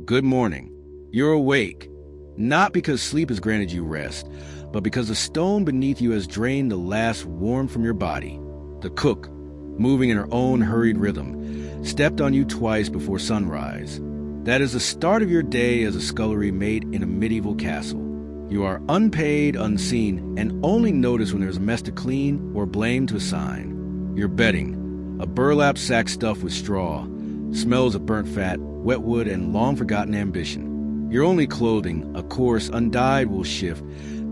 Good morning. You're awake, not because sleep has granted you rest, but because the stone beneath you has drained the last warmth from your body. The cook, moving in her own hurried rhythm, stepped on you twice before sunrise. That is the start of your day as a scullery made in a medieval castle. You are unpaid, unseen, and only noticed when there's a mess to clean or blame to assign. Your bedding, a burlap sack stuffed with straw, smells of burnt fat, wet wood, and long-forgotten ambition. Your only clothing, a coarse, undyed wool shift,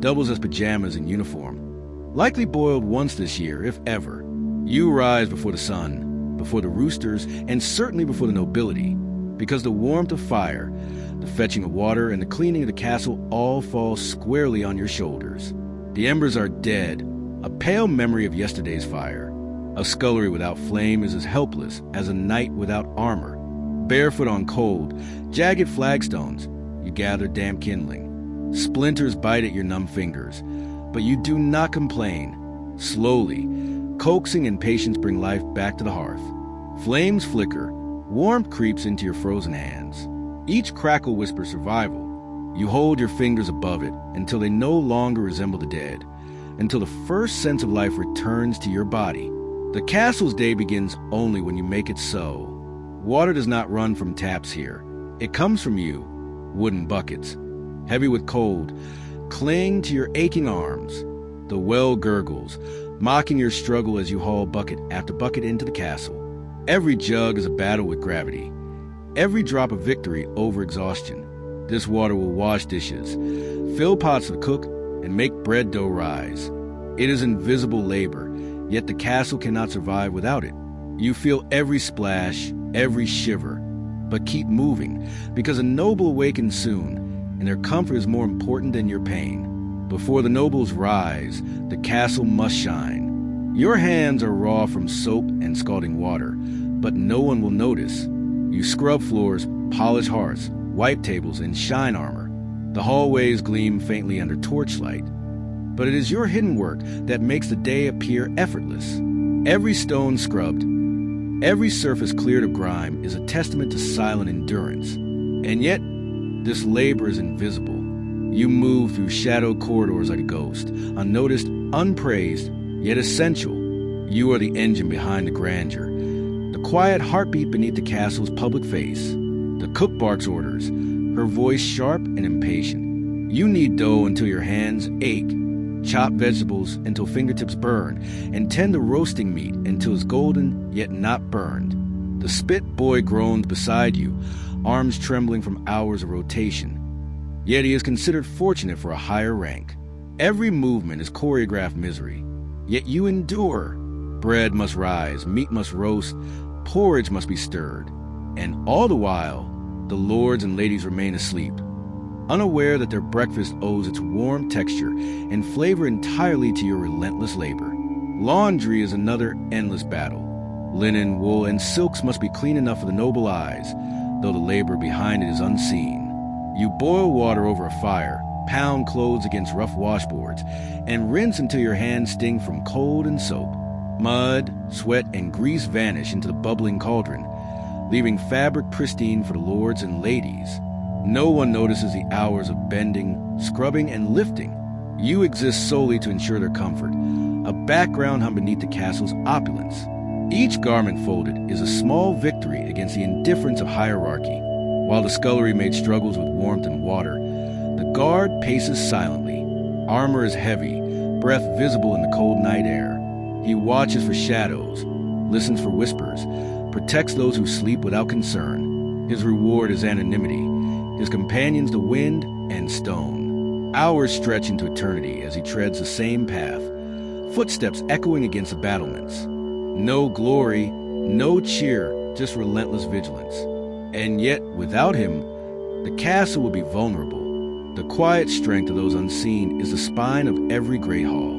doubles as pajamas and uniform. Likely boiled once this year, if ever. You rise before the sun, before the roosters, and certainly before the nobility, because the warmth of fire, the fetching of water, and the cleaning of the castle all fall squarely on your shoulders. The embers are dead, a pale memory of yesterday's fire. A scullery without flame is as helpless as a knight without armor. Barefoot on cold, jagged flagstones, you gather damp kindling. Splinters bite at your numb fingers, but you do not complain. Slowly, coaxing and patience bring life back to the hearth. Flames flicker, warmth creeps into your frozen hands. Each crackle whispers survival. You hold your fingers above it until they no longer resemble the dead, until the first sense of life returns to your body. The castle's day begins only when you make it so. Water does not run from taps here. It comes from you. Wooden buckets, heavy with cold, cling to your aching arms. The well gurgles, mocking your struggle as you haul bucket after bucket into the castle. Every jug is a battle with gravity. Every drop of victory over exhaustion. This water will wash dishes, fill pots to cook, and make bread dough rise. It is invisible labor, yet the castle cannot survive without it. You feel every splash, every shiver, but keep moving, because a noble awakens soon, and their comfort is more important than your pain. Before the nobles rise, the castle must shine. Your hands are raw from soap and scalding water, but no one will notice. You scrub floors, polish hearths, wipe tables, and shine armor. The hallways gleam faintly under torchlight. But it is your hidden work that makes the day appear effortless. Every stone scrubbed, every surface cleared of grime is a testament to silent endurance. And yet, this labor is invisible. You move through shadowed corridors like a ghost, unnoticed, unpraised, yet essential. You are the engine behind the grandeur, the quiet heartbeat beneath the castle's public face. The cook barks orders, her voice sharp and impatient. You knead dough until your hands ache, chop vegetables until fingertips burn, and tend the roasting meat until it's golden yet not burned. The spit boy groans beside you, arms trembling from hours of rotation. Yet he is considered fortunate for a higher rank. Every movement is choreographed misery, yet you endure. Bread must rise, meat must roast, porridge must be stirred, and all the while, the lords and ladies remain asleep, unaware that their breakfast owes its warm texture and flavor entirely to your relentless labor. Laundry is another endless battle. Linen, wool, and silks must be clean enough for the noble eyes, though the labor behind it is unseen. You boil water over a fire, pound clothes against rough washboards, and rinse until your hands sting from cold and soap. Mud, sweat, and grease vanish into the bubbling cauldron, leaving fabric pristine for the lords and ladies. No one notices the hours of bending, scrubbing, and lifting. You exist solely to ensure their comfort, a background hung beneath the castle's opulence. Each garment folded is a small victory against the indifference of hierarchy. While the scullery maid struggles with warmth and water, the guard paces silently. Armor is heavy, breath visible in the cold night air. He watches for shadows, listens for whispers, protects those who sleep without concern. His reward is anonymity, his companions the wind and stone. Hours stretch into eternity as he treads the same path, footsteps echoing against the battlements. No glory, no cheer, just relentless vigilance. And yet, without him, the castle would be vulnerable. The quiet strength of those unseen is the spine of every great hall.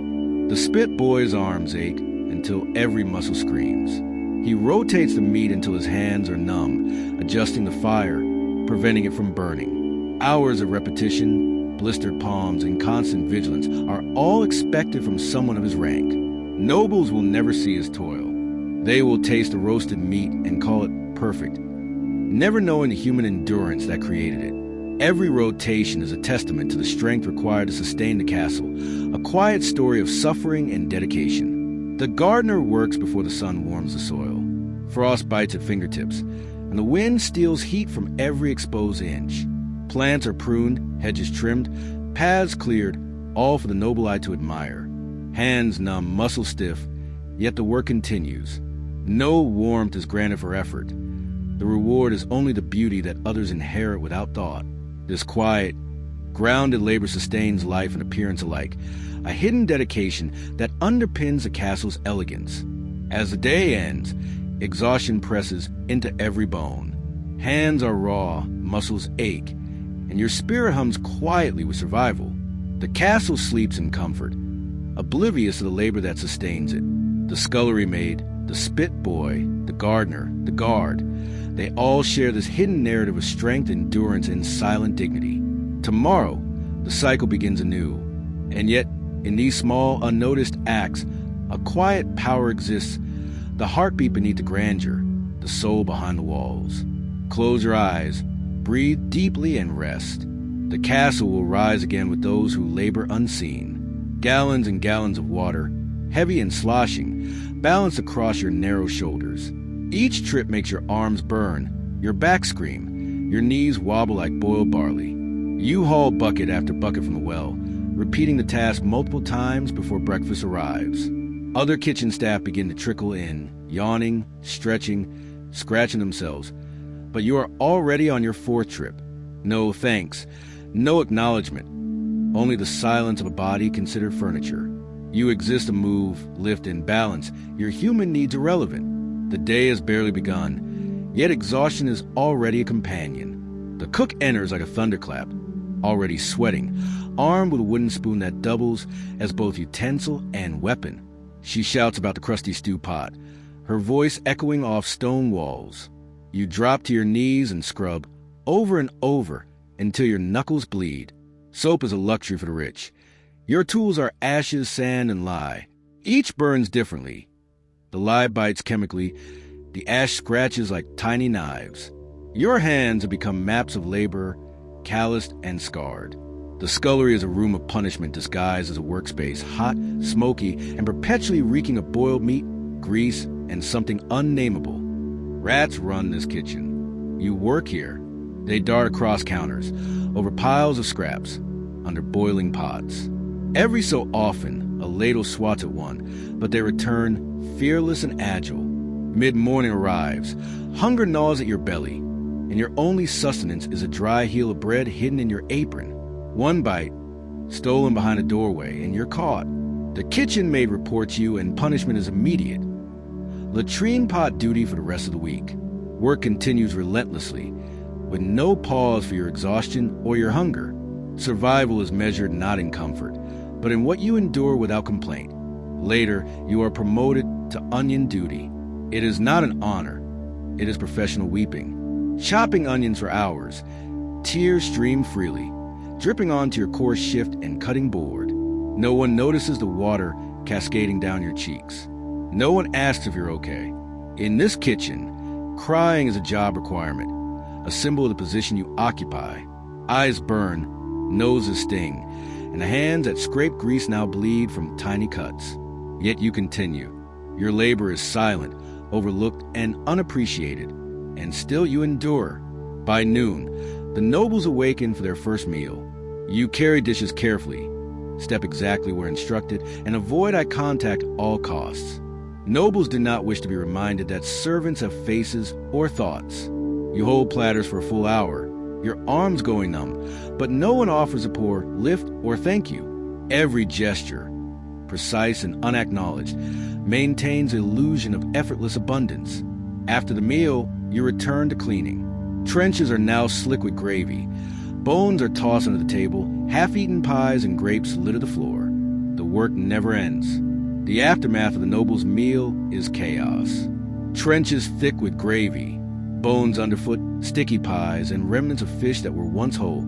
The spit boy's arms ache until every muscle screams. He rotates the meat until his hands are numb, adjusting the fire, preventing it from burning. Hours of repetition, blistered palms, and constant vigilance are all expected from someone of his rank. Nobles will never see his toil. They will taste the roasted meat and call it perfect. never knowing the human endurance that created it. Every rotation is a testament to the strength required to sustain the castle, a quiet story of suffering and dedication. The gardener works before the sun warms the soil. Frost bites at fingertips, and the wind steals heat from every exposed inch. Plants are pruned, hedges trimmed, paths cleared, all for the noble eye to admire. Hands numb, muscles stiff, yet the work continues. No warmth is granted for effort. The reward is only the beauty that others inherit without thought. This quiet, grounded labor sustains life and appearance alike, a hidden dedication that underpins the castle's elegance. As the day ends, exhaustion presses into every bone. Hands are raw, muscles ache, and your spirit hums quietly with survival. The castle sleeps in comfort, oblivious of the labor that sustains it. The scullery maid, the spit boy, the gardener, the guard, they all share this hidden narrative of strength, endurance, and silent dignity. Tomorrow, the cycle begins anew. And yet, in these small, unnoticed acts, a quiet power exists, the heartbeat beneath the grandeur, the soul behind the walls. Close your eyes, breathe deeply, and rest. The castle will rise again with those who labor unseen. Gallons and gallons of water, heavy and sloshing, balance across your narrow shoulders. Each trip makes your arms burn, your back scream, your knees wobble like boiled barley. You haul bucket after bucket from the well, repeating the task multiple times before breakfast arrives. Other kitchen staff begin to trickle in, yawning, stretching, scratching themselves. But you are already on your fourth trip. No thanks, no acknowledgement, only the silence of a body considered furniture. You exist to move, lift, and balance, your human needs irrelevant. The day has barely begun, yet exhaustion is already a companion. The cook enters like a thunderclap, already sweating, armed with a wooden spoon that doubles as both utensil and weapon. She shouts about the crusty stew pot, her voice echoing off stone walls. You drop to your knees and scrub, over and over, until your knuckles bleed. Soap is a luxury for the rich. Your tools are ashes, sand, and lye. Each burns differently. The lye bites chemically, the ash scratches like tiny knives. Your hands have become maps of labor, calloused and scarred. The scullery is a room of punishment disguised as a workspace, hot, smoky, and perpetually reeking of boiled meat, grease, and something unnameable. Rats run this kitchen. You work here. They dart across counters, over piles of scraps, under boiling pots. Every so often, a ladle swats at one, but they return fearless and agile. Mid-morning arrives. Hunger gnaws at your belly, and your only sustenance is a dry heel of bread hidden in your apron. One bite, stolen behind a doorway, and you're caught. The kitchen maid reports you, and punishment is immediate. Latrine pot duty for the rest of the week. Work continues relentlessly, with no pause for your exhaustion or your hunger. Survival is measured not in comfort, but in what you endure without complaint. Later, you are promoted to onion duty. It is not an honor. It is professional weeping. Chopping onions for hours. Tears stream freely, dripping onto your coarse shift and cutting board. No one notices the water cascading down your cheeks. No one asks if you're okay. In this kitchen, crying is a job requirement, a symbol of the position you occupy. Eyes burn, noses sting, and the hands that scrape grease now bleed from tiny cuts. Yet you continue. Your labor is silent, overlooked, and unappreciated, and still you endure. By noon, the nobles awaken for their first meal. You carry dishes carefully, step exactly where instructed, and avoid eye contact at all costs. Nobles do not wish to be reminded that servants have faces or thoughts. You hold platters for a full hour, your arms going numb, but no one offers a poor lift or thank you. Every gesture, precise and unacknowledged, maintains the illusion of effortless abundance. After the meal, you return to cleaning. Trenches are now slick with gravy. Bones are tossed under the table, half-eaten pies and grapes litter the floor. The work never ends. The aftermath of the noble's meal is chaos. Trenches thick with gravy, bones underfoot, sticky pies, and remnants of fish that were once whole,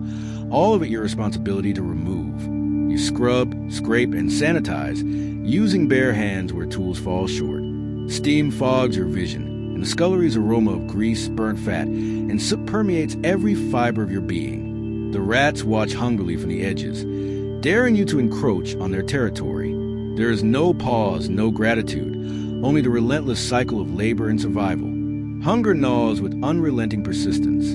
all of it your responsibility to remove. You scrub, scrape, and sanitize, using bare hands where tools fall short. Steam fogs your vision, and the scullery's aroma of grease, burnt fat, and soot permeates every fiber of your being. The rats watch hungrily from the edges, daring you to encroach on their territory. There is no pause, no gratitude, only the relentless cycle of labor and survival. Hunger gnaws with unrelenting persistence.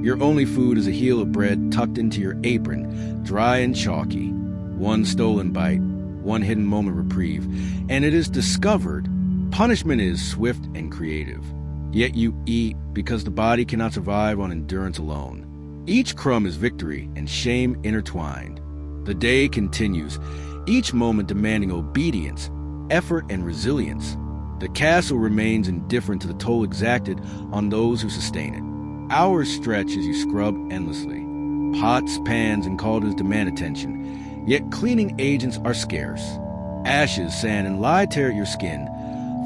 Your only food is a heel of bread tucked into your apron, dry and chalky. One stolen bite, one hidden moment reprieve, and it is discovered. Punishment is swift and creative. Yet you eat because the body cannot survive on endurance alone. Each crumb is victory and shame intertwined. The day continues, each moment demanding obedience, effort, and resilience. The castle remains indifferent to the toll exacted on those who sustain it. Hours stretch as you scrub endlessly. Pots, pans, and cauldrons demand attention, yet cleaning agents are scarce. Ashes, sand, and lye tear at your skin,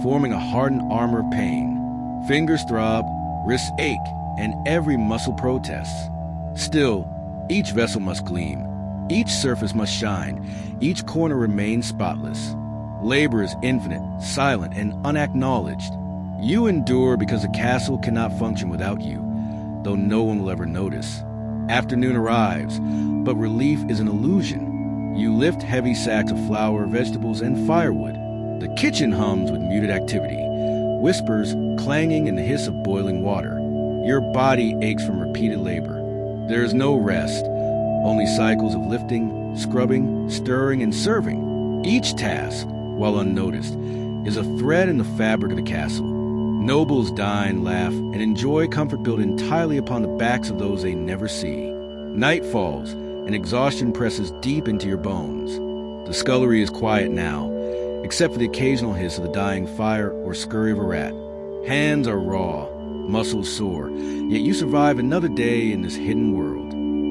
forming a hardened armor of pain. Fingers throb, wrists ache, and every muscle protests. Still, each vessel must gleam. Each surface must shine. Each corner remains spotless. Labor is infinite, silent, and unacknowledged. You endure because the castle cannot function without you, though no one will ever notice. Afternoon arrives, but relief is an illusion. You lift heavy sacks of flour, vegetables, and firewood. The kitchen hums with muted activity, whispers clanging in the hiss of boiling water. Your body aches from repeated labor. There is no rest, only cycles of lifting, scrubbing, stirring, and serving. Each task, while unnoticed, is a thread in the fabric of the castle. Nobles dine, laugh, and enjoy comfort built entirely upon the backs of those they never see. Night falls, and exhaustion presses deep into your bones. The scullery is quiet now, except for the occasional hiss of the dying fire or scurry of a rat. Hands are raw, muscles sore, yet you survive another day in this hidden world.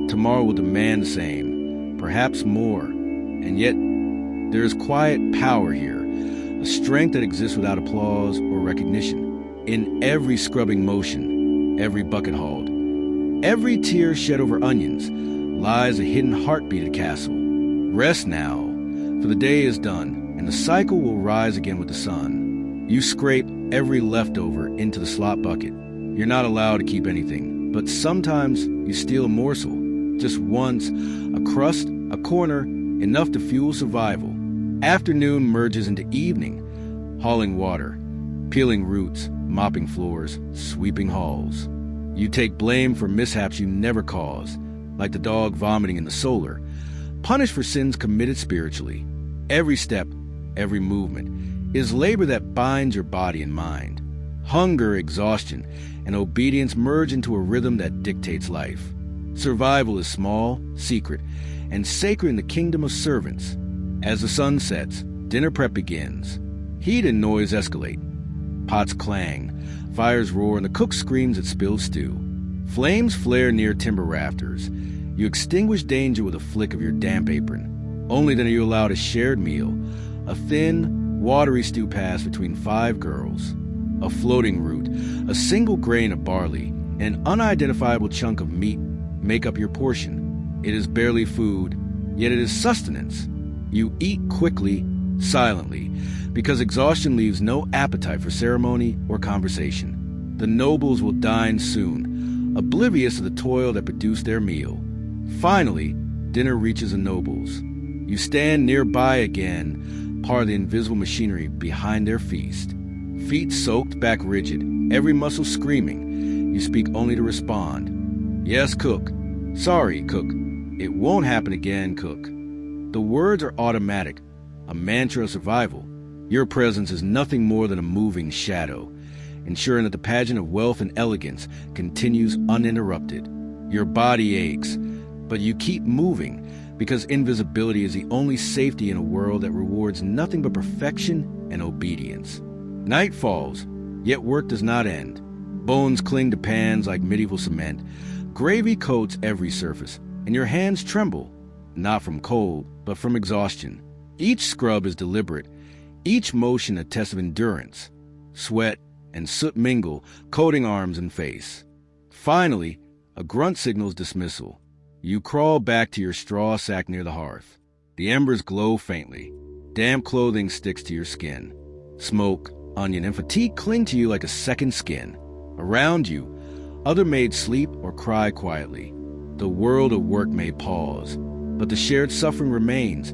Tomorrow will demand the same, perhaps more, and yet there is quiet power here, a strength that exists without applause or recognition. In every scrubbing motion, every bucket hauled, every tear shed over onions, lies a hidden heartbeat of the castle. Rest now, for the day is done, and the cycle will rise again with the sun. You scrape every leftover into the slop bucket. You're not allowed to keep anything, but sometimes you steal a morsel, just once, a crust, a corner, enough to fuel survival. Afternoon merges into evening, hauling water, peeling roots, mopping floors, sweeping halls. You take blame for mishaps you never caused, like the dog vomiting in the solar, punished for sins committed spiritually. Every step, every movement, is labor that binds your body and mind. Hunger, exhaustion, and obedience merge into a rhythm that dictates life. Survival is small, secret, and sacred in the kingdom of servants. As the sun sets, dinner prep begins. Heat and noise escalate. Pots clang, fires roar, and the cook screams at spilled stew. Flames flare near timber rafters. You extinguish danger with a flick of your damp apron. Only then are you allowed a shared meal, a thin, watery stew passed between 5 girls. A floating root, a single grain of barley, and an unidentifiable chunk of meat make up your portion. It is barely food, yet it is sustenance. You eat quickly, silently, because exhaustion leaves no appetite for ceremony or conversation. The nobles will dine soon, oblivious of the toil that produced their meal. Finally, dinner reaches the nobles. You stand nearby again, part of the invisible machinery behind their feast. Feet soaked back rigid, every muscle screaming. You speak only to respond. Yes, cook. Sorry, cook. It won't happen again, cook. The words are automatic, a mantra of survival. Your presence is nothing more than a moving shadow, ensuring that the pageant of wealth and elegance continues uninterrupted. Your body aches, but you keep moving because invisibility is the only safety in a world that rewards nothing but perfection and obedience. Night falls, yet work does not end. Bones cling to pans like medieval cement. Gravy coats every surface, and your hands tremble, not from cold, but from exhaustion. Each scrub is deliberate, each motion a test of endurance. Sweat and soot mingle, coating arms and face. Finally, a grunt signals dismissal. You crawl back to your straw sack near the hearth. The embers glow faintly. Damp clothing sticks to your skin. Smoke, onion, and fatigue cling to you like a second skin. Around you, other maids sleep or cry quietly. The world of work may pause, but the shared suffering remains,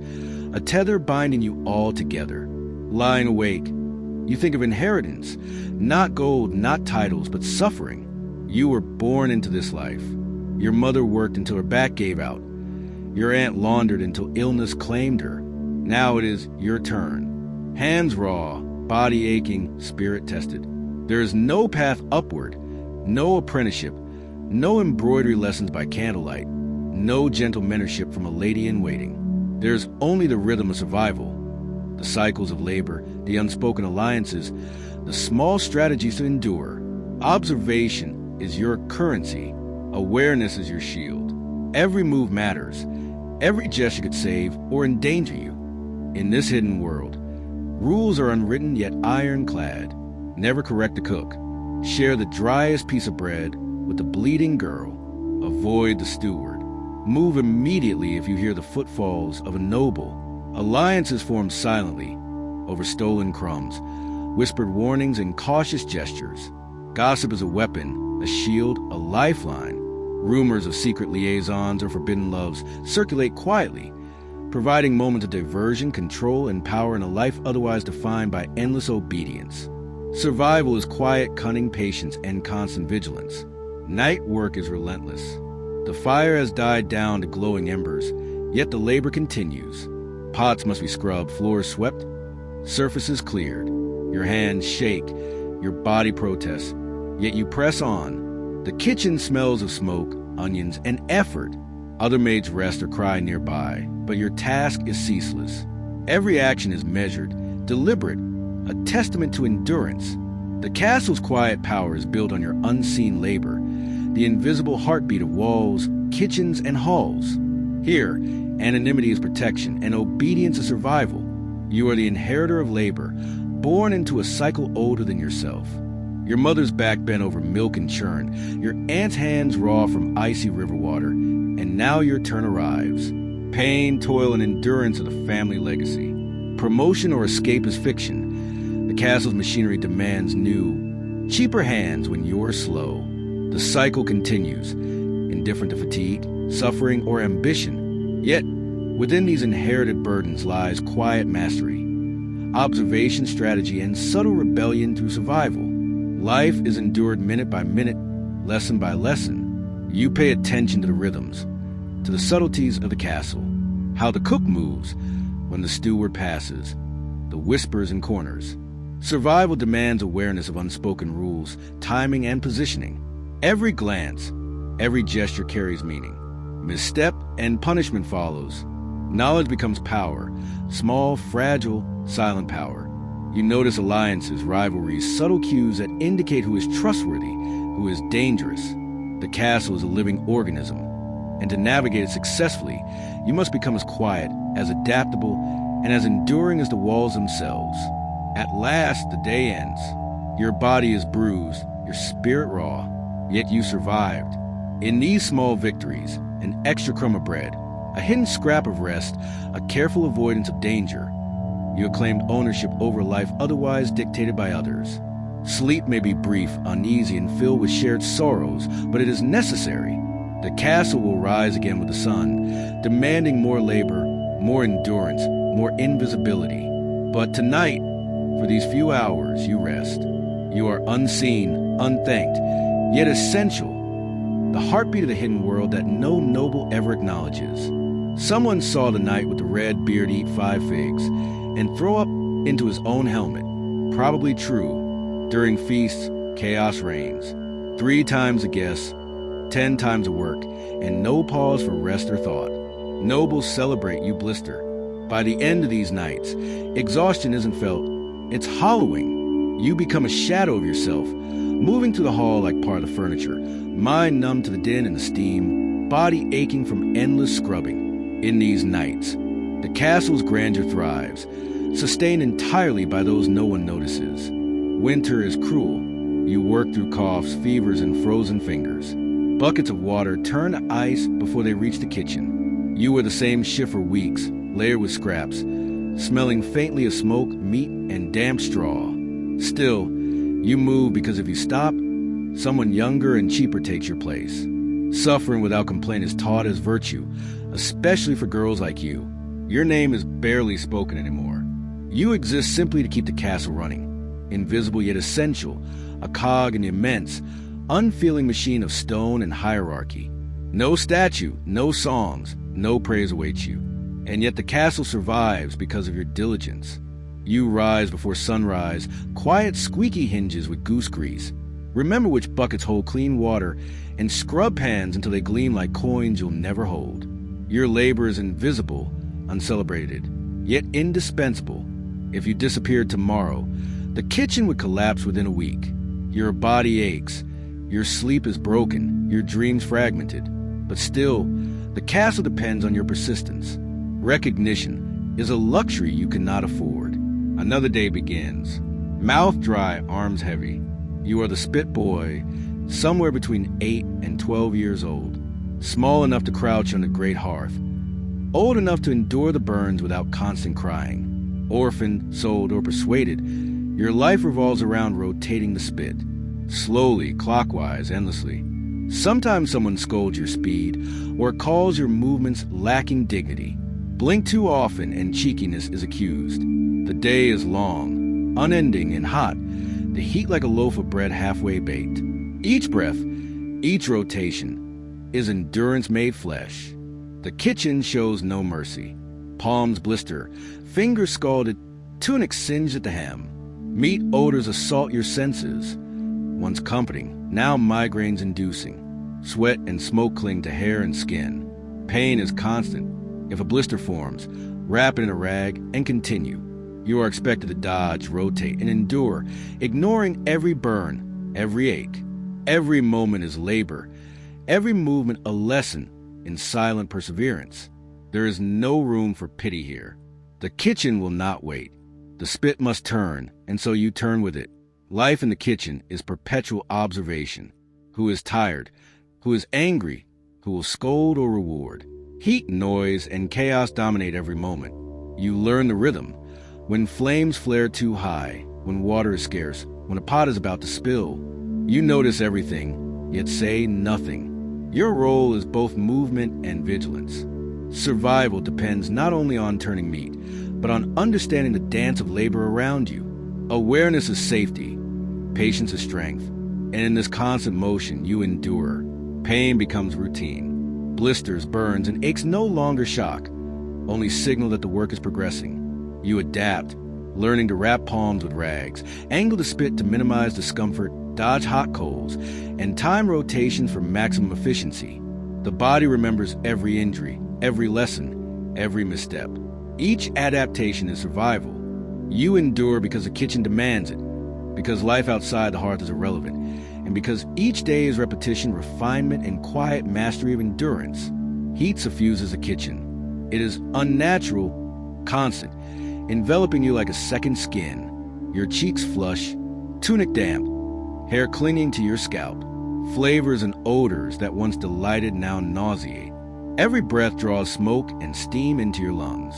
a tether binding you all together. Lying awake, you think of inheritance, not gold, not titles, but suffering. You were born into this life. Your mother worked until her back gave out. Your aunt laundered until illness claimed her. Now it is your turn. Hands raw, body aching, spirit tested. There is no path upward, no apprenticeship, no embroidery lessons by candlelight, no gentle mentorship from a lady in waiting. There's only the rhythm of survival, the cycles of labor, the unspoken alliances, the small strategies to endure. Observation is your currency. Awareness is your shield. Every move matters. Every gesture could save or endanger you. In this hidden world, rules are unwritten yet ironclad. Never correct a cook. Share the driest piece of bread with the bleeding girl. Avoid the steward. Move immediately if you hear the footfalls of a noble. Alliances form silently over stolen crumbs, whispered warnings and cautious gestures. Gossip is a weapon, a shield, a lifeline. Rumors of secret liaisons or forbidden loves circulate quietly, providing moments of diversion, control, and power in a life otherwise defined by endless obedience. Survival is quiet, cunning patience, and constant vigilance. Night work is relentless. The fire has died down to glowing embers, yet the labor continues. Pots must be scrubbed, floors swept, surfaces cleared. Your hands shake, your body protests, yet you press on. The kitchen smells of smoke, onions, and effort. Other maids rest or cry nearby, but your task is ceaseless. Every action is measured, deliberate, a testament to endurance. The castle's quiet power is built on your unseen labor, the invisible heartbeat of walls, kitchens, and halls. Here, anonymity is protection, and obedience is survival. You are the inheritor of labor, born into a cycle older than yourself. Your mother's back bent over milk and churn, your aunt's hands raw from icy river water, and now your turn arrives. Pain, toil, and endurance are the family legacy. Promotion or escape is fiction. The castle's machinery demands new, cheaper hands when you're slow. The cycle continues, indifferent to fatigue, suffering, or ambition. Yet, within these inherited burdens lies quiet mastery, observation, strategy, and subtle rebellion through survival. Life is endured minute by minute, lesson by lesson. You pay attention to the rhythms, to the subtleties of the castle, how the cook moves when the steward passes, the whispers in corners. Survival demands awareness of unspoken rules, timing, and positioning. Every glance, every gesture carries meaning. Misstep and punishment follows. Knowledge becomes power, small, fragile, silent power. You notice alliances, rivalries, subtle cues that indicate who is trustworthy, who is dangerous. The castle is a living organism, and to navigate it successfully, you must become as quiet, as adaptable, and as enduring as the walls themselves. At last, the day ends. Your body is bruised, your spirit raw, yet you survived. In these small victories, an extra crumb of bread, a hidden scrap of rest, a careful avoidance of danger, you have claimed ownership over life otherwise dictated by others. Sleep may be brief, uneasy, and filled with shared sorrows, but it is necessary. The castle will rise again with the sun, demanding more labor, more endurance, more invisibility. But tonight, for these few hours, you rest. You are unseen, unthanked, yet essential. The heartbeat of the hidden world that no noble ever acknowledges. Someone saw the knight with the red beard eat 5 figs and throw up into his own helmet. Probably true. During feasts, chaos reigns. 3 times a guess, 10 times a work, and no pause for rest or thought. Nobles celebrate, you blister. By the end of these nights, exhaustion isn't felt, it's hollowing. You become a shadow of yourself, moving through the hall like part of the furniture, mind numb to the din and the steam, body aching from endless scrubbing. In these nights, the castle's grandeur thrives, sustained entirely by those no one notices. Winter is cruel. You work through coughs, fevers, and frozen fingers. Buckets of water turn to ice before they reach the kitchen. You wear the same shift for weeks, layered with scraps, smelling faintly of smoke, meat, and damp straw. Still, you move because if you stop, someone younger and cheaper takes your place. Suffering without complaint is taught as virtue, especially for girls like you. Your name is barely spoken anymore. You exist simply to keep the castle running. Invisible yet essential, a cog in the immense, unfeeling machine of stone and hierarchy. No statue, no songs, no praise awaits you. And yet the castle survives because of your diligence. You rise before sunrise, quiet squeaky hinges with goose grease. Remember which buckets hold clean water, and scrub pans until they gleam like coins you'll never hold. Your labor is invisible, uncelebrated, yet indispensable. If you disappeared tomorrow, the kitchen would collapse within a week. Your body aches, your sleep is broken, your dreams fragmented. But still, the castle depends on your persistence. Recognition is a luxury you cannot afford. Another day begins. Mouth dry, arms heavy. You are the spit boy, somewhere between 8 and 12 years old, small enough to crouch on a great hearth, old enough to endure the burns without constant crying. Orphaned, sold, or persuaded, your life revolves around rotating the spit, slowly, clockwise, endlessly. Sometimes someone scolds your speed or calls your movements lacking dignity. Blink too often and cheekiness is accused. The day is long, unending and hot, the heat like a loaf of bread halfway baked. Each breath, each rotation, is endurance made flesh. The kitchen shows no mercy. Palms blister, fingers scalded, tunic singed at the hem. Meat odors assault your senses. Once comforting, now migraines inducing. Sweat and smoke cling to hair and skin. Pain is constant. If a blister forms, wrap it in a rag and continue. You are expected to dodge, rotate, and endure, ignoring every burn, every ache. Every moment is labor, every movement a lesson in silent perseverance. There is no room for pity here. The kitchen will not wait. The spit must turn, and so you turn with it. Life in the kitchen is perpetual observation. Who is tired? Who is angry? Who will scold or reward? Heat, noise, and chaos dominate every moment. You learn the rhythm. When flames flare too high, when water is scarce, when a pot is about to spill, you notice everything, yet say nothing. Your role is both movement and vigilance. Survival depends not only on turning meat, but on understanding the dance of labor around you. Awareness is safety, patience is strength, and in this constant motion you endure. Pain becomes routine. Blisters, burns, and aches no longer shock, only signal that the work is progressing. You adapt, learning to wrap palms with rags, angle the spit to minimize discomfort, dodge hot coals, and time rotations for maximum efficiency. The body remembers every injury, every lesson, every misstep. Each adaptation is survival. You endure because the kitchen demands it, because life outside the hearth is irrelevant, and because each day is repetition, refinement, and quiet mastery of endurance. Heat suffuses the kitchen. It is unnatural, constant, enveloping you like a second skin. Your cheeks flush, tunic damp, hair clinging to your scalp. Flavors and odors that once delighted now nauseate. Every breath draws smoke and steam into your lungs.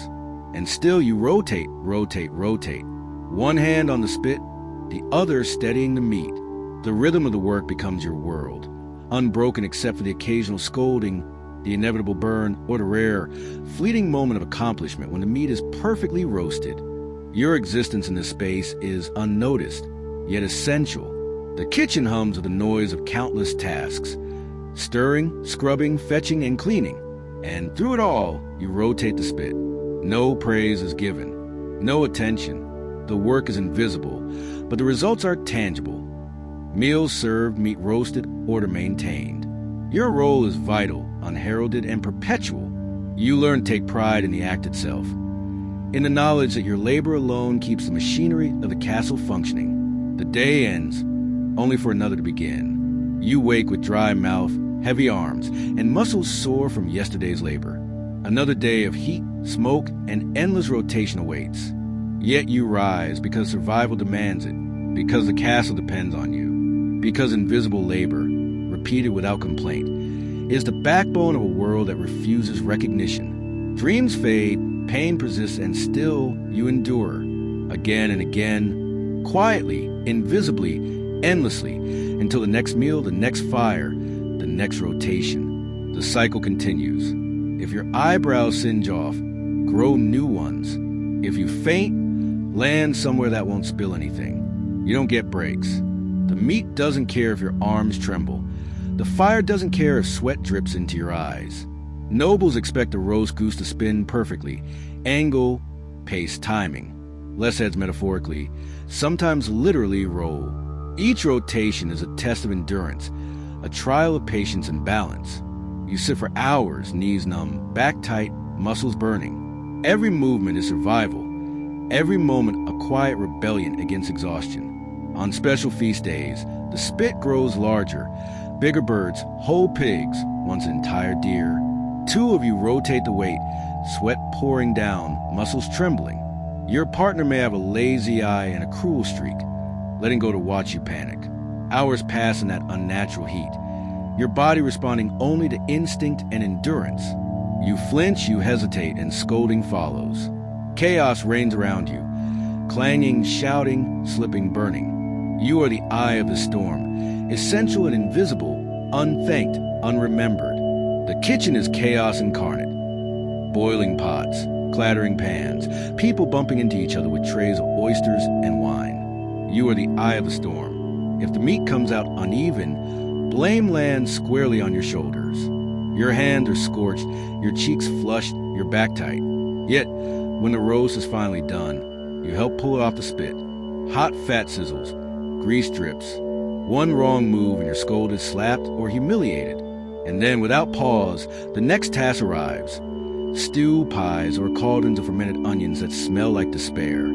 And still you rotate, rotate, rotate. One hand on the spit, the other steadying the meat. The rhythm of the work becomes your world, unbroken except for the occasional scolding, the inevitable burn, or the rare, fleeting moment of accomplishment when the meat is perfectly roasted. Your existence in this space is unnoticed, yet essential. The kitchen hums with the noise of countless tasks, stirring, scrubbing, fetching, and cleaning. And through it all, you rotate the spit. No praise is given, no attention. The work is invisible, but the results are tangible. Meals served, meat roasted, order maintained. Your role is vital, unheralded, and perpetual. You learn to take pride in the act itself, in the knowledge that your labor alone keeps the machinery of the castle functioning. The day ends, only for another to begin. You wake with dry mouth, heavy arms, and muscles sore from yesterday's labor. Another day of heat, smoke, and endless rotation awaits. Yet you rise because survival demands it, because the castle depends on you, because invisible labor, repeated without complaint, is the backbone of a world that refuses recognition. Dreams fade, pain persists, and still you endure. Again and again, quietly, invisibly, endlessly, until the next meal, the next fire, the next rotation. The cycle continues. If your eyebrows singe off, grow new ones. If you faint, land somewhere that won't spill anything. You don't get breaks. The meat doesn't care if your arms tremble. The fire doesn't care if sweat drips into your eyes. Nobles expect a roast goose to spin perfectly. Angle, pace, timing. Less heads metaphorically, sometimes literally roll. Each rotation is a test of endurance, a trial of patience and balance. You sit for hours, knees numb, back tight, muscles burning. Every movement is survival. Every moment a quiet rebellion against exhaustion. On special feast days, the spit grows larger. Bigger birds, whole pigs, once entire deer. Two of you rotate the weight, sweat pouring down, muscles trembling. Your partner may have a lazy eye and a cruel streak, letting go to watch you panic. Hours pass in that unnatural heat, your body responding only to instinct and endurance. You flinch, you hesitate, and scolding follows. Chaos reigns around you, clanging, shouting, slipping, burning. You are the eye of the storm, essential and invisible, unthanked, unremembered. The kitchen is chaos incarnate. Boiling pots, clattering pans, people bumping into each other with trays of oysters and wine. You are the eye of the storm. If the meat comes out uneven, blame lands squarely on your shoulders. Your hands are scorched, your cheeks flushed, your back tight. Yet, when the roast is finally done, you help pull it off the spit. Hot fat sizzles, grease drips. One wrong move and you're scolded, slapped, or humiliated. And then, without pause, the next task arrives. Stew, pies, or cauldrons of fermented onions that smell like despair.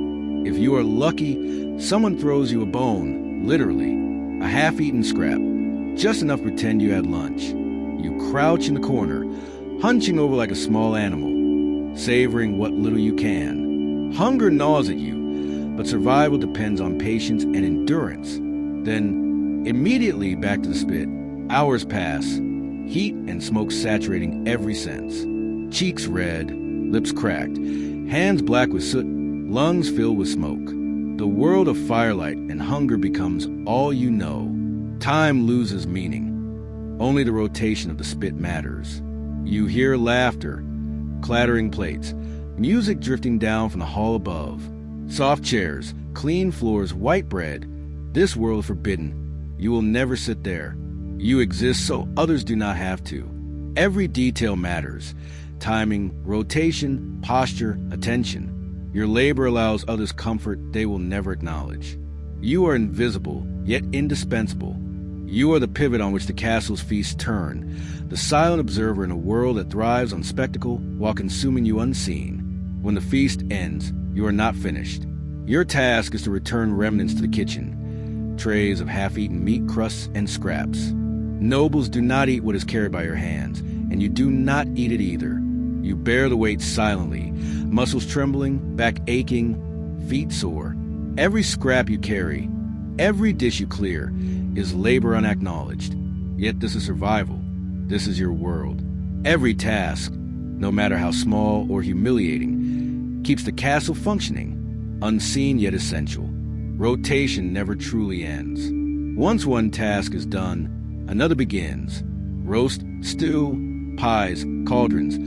If you are lucky, someone throws you a bone, literally, a half-eaten scrap, just enough to pretend you had lunch. You crouch in the corner, hunching over like a small animal, savoring what little you can. Hunger gnaws at you, but survival depends on patience and endurance. Then, immediately back to the spit. Hours pass, heat and smoke saturating every sense. Cheeks red, lips cracked, hands black with soot, lungs filled with smoke. The world of firelight and hunger becomes all you know. Time loses meaning. Only the rotation of the spit matters. You hear laughter, clattering plates, music drifting down from the hall above. Soft chairs, clean floors, white bread. This world is forbidden. You will never sit there. You exist so others do not have to. Every detail matters. Timing, rotation, posture, attention. Your labor allows others comfort they will never acknowledge. You are invisible, yet indispensable. You are the pivot on which the castle's feasts turn, the silent observer in a world that thrives on spectacle while consuming you unseen. When the feast ends, you are not finished. Your task is to return remnants to the kitchen, trays of half-eaten meat crusts and scraps. Nobles do not eat what is carried by your hands, and you do not eat it either. You bear the weight silently, muscles trembling, back aching, feet sore. Every scrap you carry, every dish you clear, is labor unacknowledged. Yet this is survival. This is your world. Every task, no matter how small or humiliating, keeps the castle functioning, unseen yet essential. Rotation never truly ends. Once one task is done, another begins. Roast, stew, pies, cauldrons,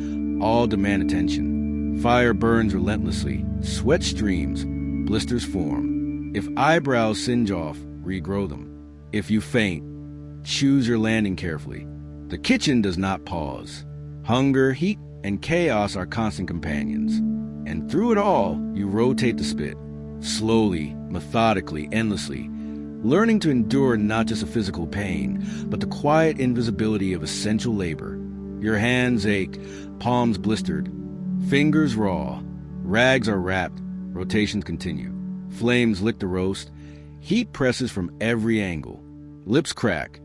all demand attention. Fire burns relentlessly, sweat streams, blisters form. If eyebrows singe off, regrow them. If you faint, choose your landing carefully. The kitchen does not pause. Hunger, heat, and chaos are constant companions. And through it all, you rotate the spit. Slowly, methodically, endlessly, learning to endure not just a physical pain, but the quiet invisibility of essential labor. Your hands ache, palms blistered, fingers raw, rags are wrapped, rotations continue. Flames lick the roast, heat presses from every angle. Lips crack,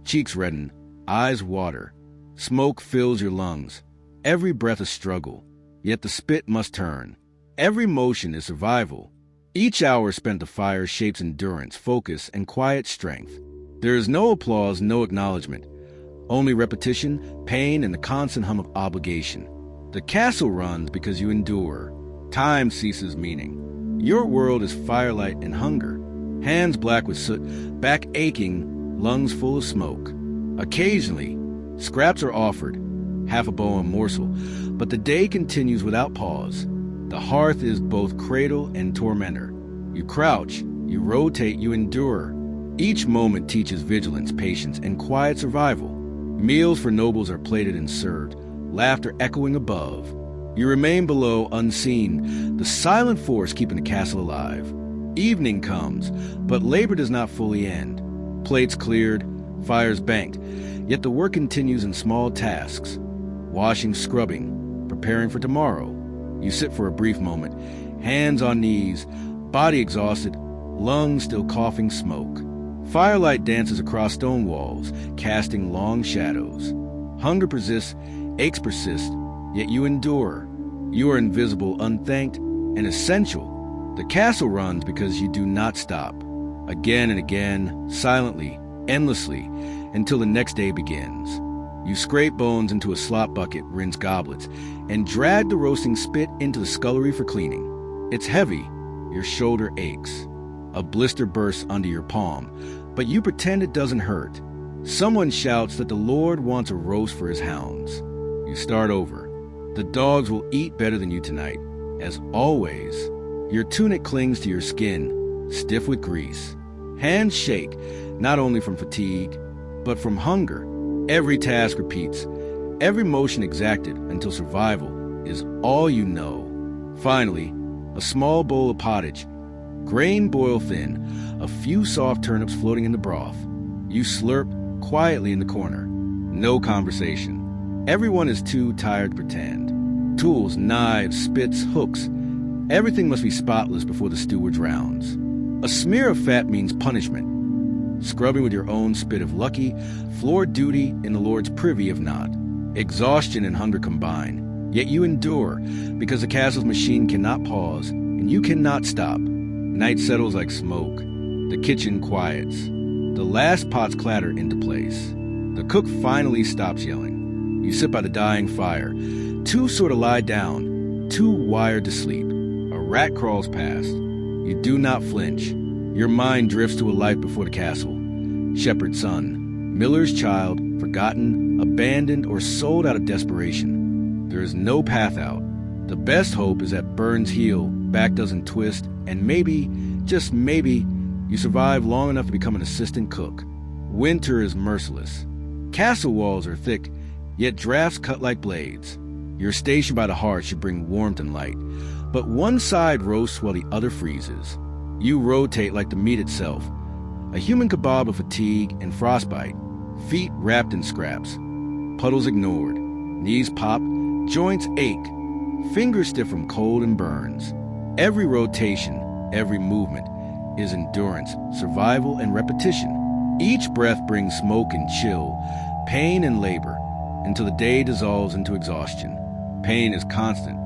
cheeks redden, eyes water. Smoke fills your lungs. Every breath a struggle, yet the spit must turn. Every motion is survival. Each hour spent the fire shapes endurance, focus, and quiet strength. There is no applause, no acknowledgement. Only repetition, pain, and the constant hum of obligation. The castle runs because you endure. Time ceases meaning. Your world is firelight and hunger. hands black with soot, back aching, lungs full of smoke. Occasionally, scraps are offered, half a bowl and morsel, but the day continues without pause. The hearth is both cradle and tormentor. You crouch, you rotate, you endure. Each moment teaches vigilance, patience, and quiet survival. Meals for nobles are plated and served, laughter echoing above. You remain below, unseen, the silent force keeping the castle alive. Evening comes, but labor does not fully end. Plates cleared, fires banked, yet the work continues in small tasks. Washing, scrubbing, preparing for tomorrow. You sit for a brief moment, hands on knees, body exhausted, lungs still coughing smoke. Firelight dances across stone walls, casting long shadows. Hunger persists, aches persist, yet you endure. You are invisible, unthanked, and essential. The castle runs because you do not stop. Again and again, silently, endlessly, until the next day begins. You scrape bones into a slop bucket, rinse goblets, and drag the roasting spit into the scullery for cleaning. It's heavy, your shoulder aches. A blister bursts under your palm, but you pretend it doesn't hurt. Someone shouts that the Lord wants a roast for his hounds. You start over. The dogs will eat better than you tonight. As always, your tunic clings to your skin, stiff with grease. Hands shake, not only from fatigue, but from hunger. Every task repeats, every motion exacted until survival is all you know. Finally, a small bowl of pottage, grain boiled thin, a few soft turnips floating in the broth. You slurp quietly in the corner. No conversation. Everyone is too tired to pretend. Tools, knives, spits, hooks. Everything must be spotless before the steward's rounds. A smear of fat means punishment. Scrubbing with your own spit if lucky, floor duty in the Lord's privy if not. Exhaustion and hunger combine. Yet you endure, because the castle's machine cannot pause, and you cannot stop. Night settles like smoke. The kitchen quiets. The last pots clatter into place. The cook finally stops yelling. You sit by the dying fire. Two sort of lie down, two wired to sleep. A rat crawls past. You do not flinch. Your mind drifts to a life before the castle. Shepherd's son, miller's child, forgotten, abandoned, or sold out of desperation. There is no path out. The best hope is that burns heal, back doesn't twist, and maybe, just maybe, you survive long enough to become an assistant cook. Winter is merciless. Castle walls are thick, yet drafts cut like blades. Your station by the hearth should bring warmth and light, but one side roasts while the other freezes. You rotate like the meat itself. A human kebab of fatigue and frostbite, feet wrapped in scraps, puddles ignored, knees pop, joints ache, fingers stiff from cold and burns. Every rotation, every movement is endurance, survival, and repetition. Each breath brings smoke and chill, pain and labor, until the day dissolves into exhaustion. Pain is constant.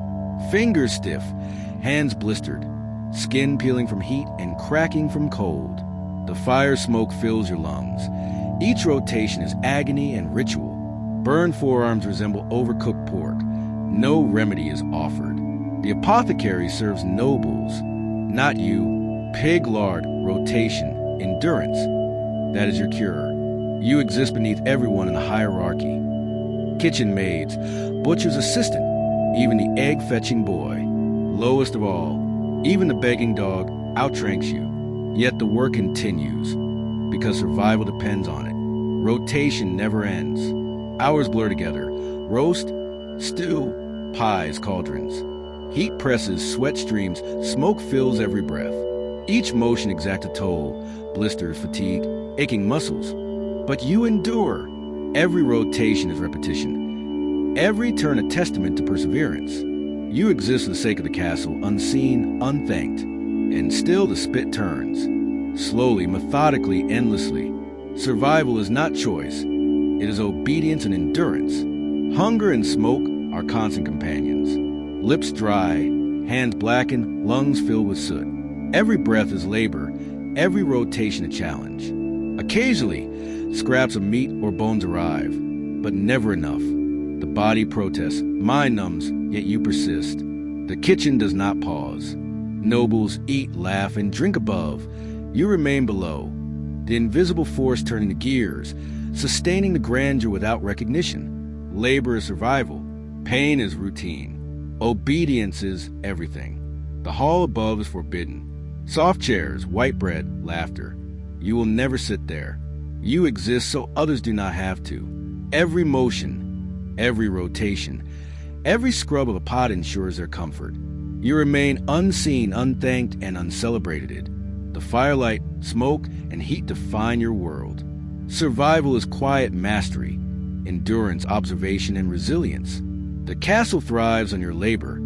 Fingers stiff, hands blistered, skin peeling from heat and cracking from cold. The fire smoke fills your lungs. Each rotation is agony and ritual. Burned forearms resemble overcooked pork. No remedy is offered. The apothecary serves nobles, not you. Pig lard, rotation, endurance. That is your cure. You exist beneath everyone in the hierarchy. Kitchen maids, butcher's assistant, even the egg-fetching boy. Lowest of all, even the begging dog outranks you. Yet the work continues, because survival depends on it. Rotation never ends. Hours blur together. Roast, stew, pies, cauldrons. Heat presses, sweat streams, smoke fills every breath. Each motion exacts a toll, blisters, fatigue, aching muscles. But you endure. Every rotation is repetition. Every turn a testament to perseverance. You exist for the sake of the castle, unseen, unthanked. And still the spit turns. Slowly, methodically, endlessly. Survival is not choice. It is obedience and endurance. Hunger and smoke are constant companions. Lips dry, hands blackened, lungs filled with soot. Every breath is labor, every rotation a challenge. Occasionally, scraps of meat or bones arrive, but never enough. The body protests, mind numbs, yet you persist. The kitchen does not pause. Nobles eat, laugh, and drink above. You remain below, the invisible force turning the gears, sustaining the grandeur without recognition. Labor is survival. Pain is routine. Obedience is everything. The hall above is forbidden. Soft chairs, white bread, laughter. You will never sit there. You exist so others do not have to. Every motion, every rotation, every scrub of a pot ensures their comfort. You remain unseen, unthanked, and uncelebrated. The firelight, smoke, and heat define your world. Survival is quiet mastery, endurance, observation, and resilience. The castle thrives on your labor,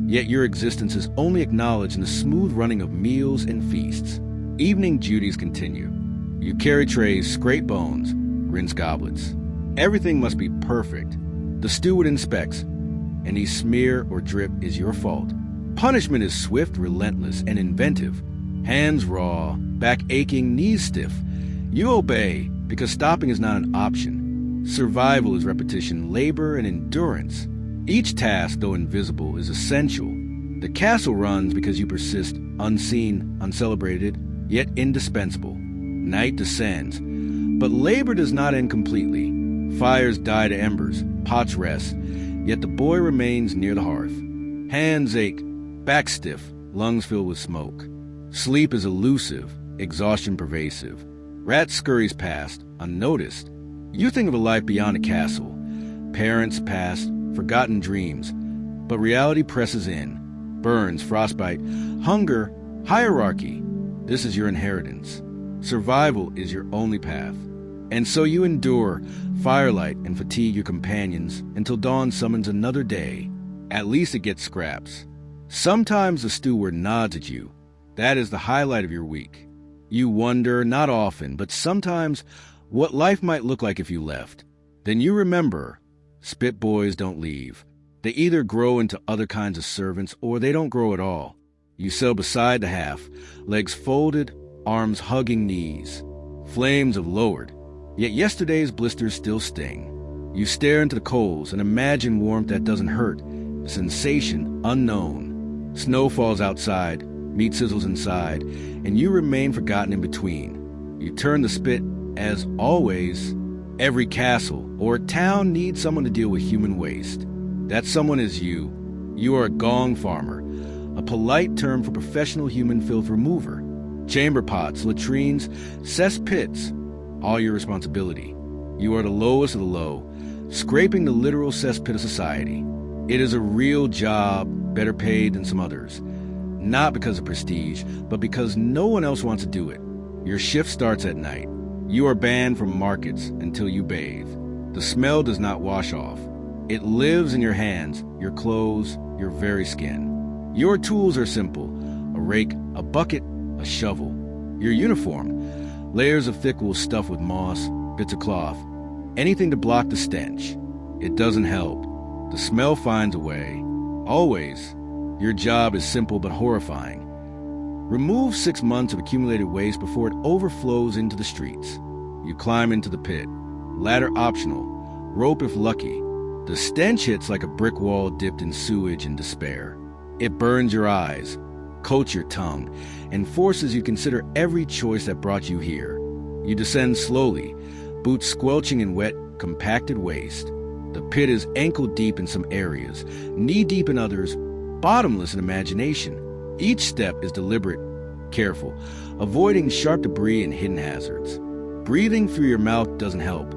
yet your existence is only acknowledged in the smooth running of meals and feasts. Evening duties continue. You carry trays, scrape bones, rinse goblets. Everything must be perfect. The steward inspects. Any smear or drip is your fault. Punishment is swift, relentless, and inventive. Hands raw, back aching, knees stiff. You obey because stopping is not an option. Survival is repetition, labor, and endurance. Each task, though invisible, is essential. The castle runs because you persist, unseen, uncelebrated, yet indispensable. Night descends, but labor does not end completely. Fires die to embers, pots rest, yet the boy remains near the hearth. Hands ache, back stiff, lungs filled with smoke. Sleep is elusive, exhaustion pervasive. Rat scurries past, unnoticed. You think of a life beyond a castle. Parents, past, forgotten dreams. But reality presses in. Burns, frostbite, hunger, hierarchy. This is your inheritance. Survival is your only path. And so you endure firelight and fatigue your companions until dawn summons another day. At least it gets scraps. Sometimes the steward nods at you. That is the highlight of your week. You wonder, not often, but sometimes, what life might look like if you left. Then you remember, spit boys don't leave. They either grow into other kinds of servants or they don't grow at all. You sail beside the half, legs folded, arms hugging knees. Flames have lowered, yet yesterday's blisters still sting. You stare into the coals and imagine warmth that doesn't hurt, a sensation unknown. Snow falls outside, meat sizzles inside, and you remain forgotten in between. You turn the spit, as always. Every castle or town needs someone to deal with human waste. That someone is you. You are a gong farmer, a polite term for professional human filth remover. Chamber pots, latrines, cesspits, all your responsibility. You are the lowest of the low, scraping the literal cesspit of society. It is a real job, better paid than some others. Not because of prestige, but because no one else wants to do it. Your shift starts at night. You are banned from markets until you bathe. The smell does not wash off. It lives in your hands, your clothes, your very skin. Your tools are simple: a rake, a bucket, a shovel. Your uniform: layers of thick wool stuffed with moss, bits of cloth, anything to block the stench. It doesn't help. The smell finds a way. Always. Your job is simple but horrifying. Remove 6 months of accumulated waste before it overflows into the streets. You climb into the pit. Ladder optional. Rope if lucky. The stench hits like a brick wall dipped in sewage and despair. It burns your eyes, coats your tongue, and forces you to consider every choice that brought you here. You descend slowly, boots squelching in wet, compacted waste. The pit is ankle-deep in some areas, knee-deep in others, bottomless in imagination. Each step is deliberate, careful, avoiding sharp debris and hidden hazards. Breathing through your mouth doesn't help.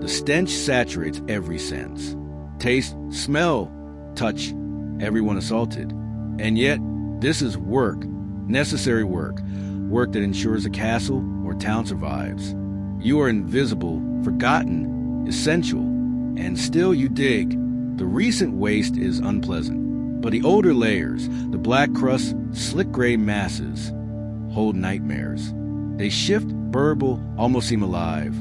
The stench saturates every sense. Taste, smell, touch, everyone assaulted. And yet, this is work, necessary work, work that ensures a castle or town survives. You are invisible, forgotten, essential, and still you dig. The recent waste is unpleasant. But the older layers, the black crust, slick gray masses, hold nightmares. They shift, burble, almost seem alive.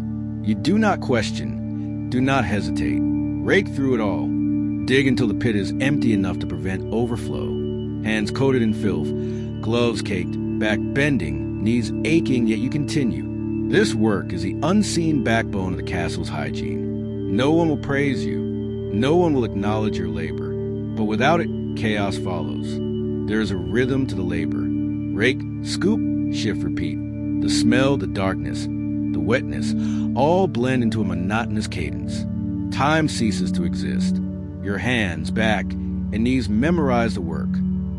You do not question, do not hesitate. Rake through it all. Dig until the pit is empty enough to prevent overflow. Hands coated in filth, gloves caked, back bending, knees aching, yet you continue. This work is the unseen backbone of the castle's hygiene. No one will praise you. No one will acknowledge your labor. But without it, chaos follows. There is a rhythm to the labor. Rake, scoop, shift, repeat. The smell, the darkness, the wetness, all blend into a monotonous cadence. Time ceases to exist. Your hands, back, and knees memorize the work.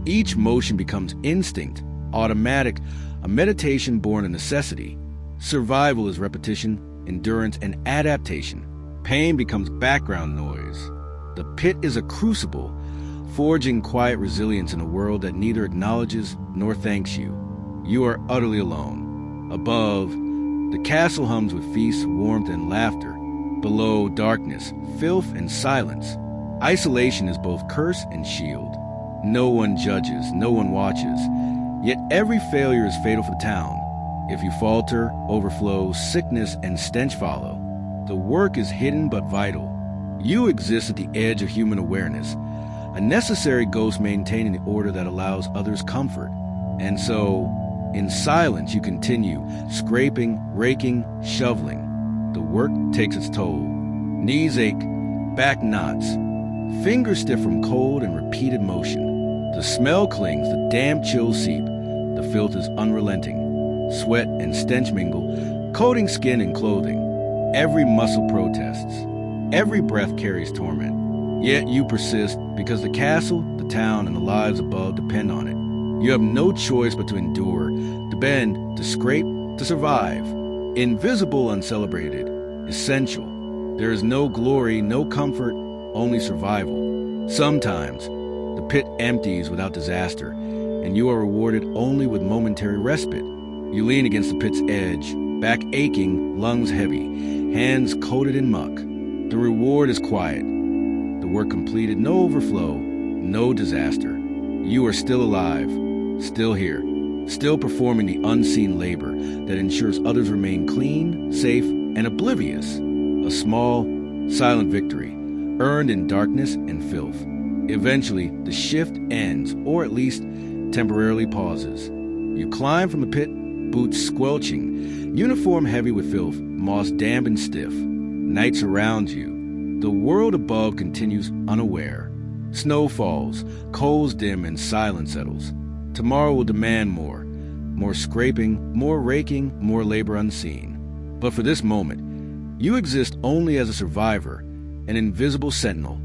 Each motion becomes instinct, automatic, a meditation born of necessity. Survival is repetition, endurance, and adaptation. Pain becomes background noise. The pit is a crucible, forging quiet resilience in a world that neither acknowledges nor thanks you. You are utterly alone. Above, the castle hums with feasts, warmth, and laughter. Below, darkness, filth, and silence. Isolation is both curse and shield. No one judges, no one watches. Yet every failure is fatal for the town. If you falter, overflow, sickness and stench follow. The work is hidden but vital. You exist at the edge of human awareness, a necessary ghost maintaining the order that allows others comfort. And so, in silence you continue, scraping, raking, shoveling. The work takes its toll. Knees ache, back knots, fingers stiff from cold and repeated motion. The smell clings, the damp chills seep. The filth is unrelenting. Sweat and stench mingle, coating skin and clothing. Every muscle protests. Every breath carries torment. Yet you persist because the castle, the town, and the lives above depend on it. You have no choice but to endure, to bend, to scrape, to survive. Invisible, uncelebrated, essential. There is no glory, no comfort, only survival. Sometimes, the pit empties without disaster, and you are rewarded only with momentary respite. You lean against the pit's edge, back aching, lungs heavy, hands coated in muck. The reward is quiet. The work completed, no overflow, no disaster. You are still alive, still here, still performing the unseen labor that ensures others remain clean, safe, and oblivious. A small, silent victory, earned in darkness and filth. Eventually, the shift ends, or at least temporarily pauses. You climb from the pit, boots squelching, uniform heavy with filth, moss damp and stiff. Night surrounds you. The world above continues unaware. Snow falls, coals dim, and silence settles. Tomorrow will demand more. More scraping, more raking, more labor unseen. But for this moment, you exist only as a survivor, an invisible sentinel,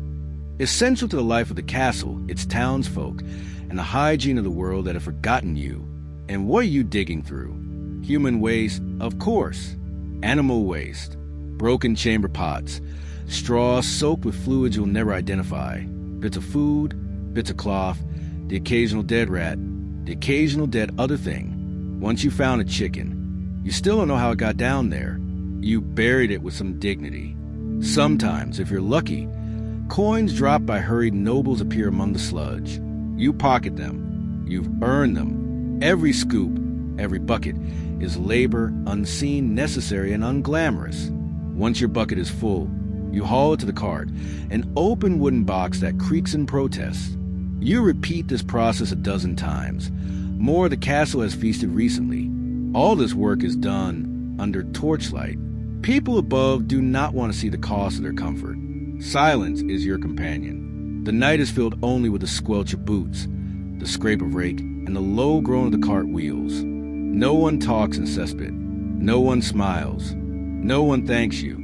essential to the life of the castle, its townsfolk, and the hygiene of the world that have forgotten you. And what are you digging through? Human waste, of course. Animal waste. Broken chamber pots. Straw soaked with fluids you'll never identify. Bits of food, bits of cloth, the occasional dead rat, the occasional dead other thing. Once you found a chicken, you still don't know how it got down there. You buried it with some dignity. Sometimes, if you're lucky, coins dropped by hurried nobles appear among the sludge. You pocket them. You've earned them. Every scoop, every bucket, is labor, unseen, necessary, and unglamorous. Once your bucket is full, you haul it to the cart, an open wooden box that creaks in protest. You repeat this process a dozen times. More, the castle has feasted recently. All this work is done under torchlight. People above do not want to see the cost of their comfort. Silence is your companion. The night is filled only with the squelch of boots, the scrape of rake, and the low groan of the cart wheels. No one talks in cesspit. No one smiles. No one thanks you.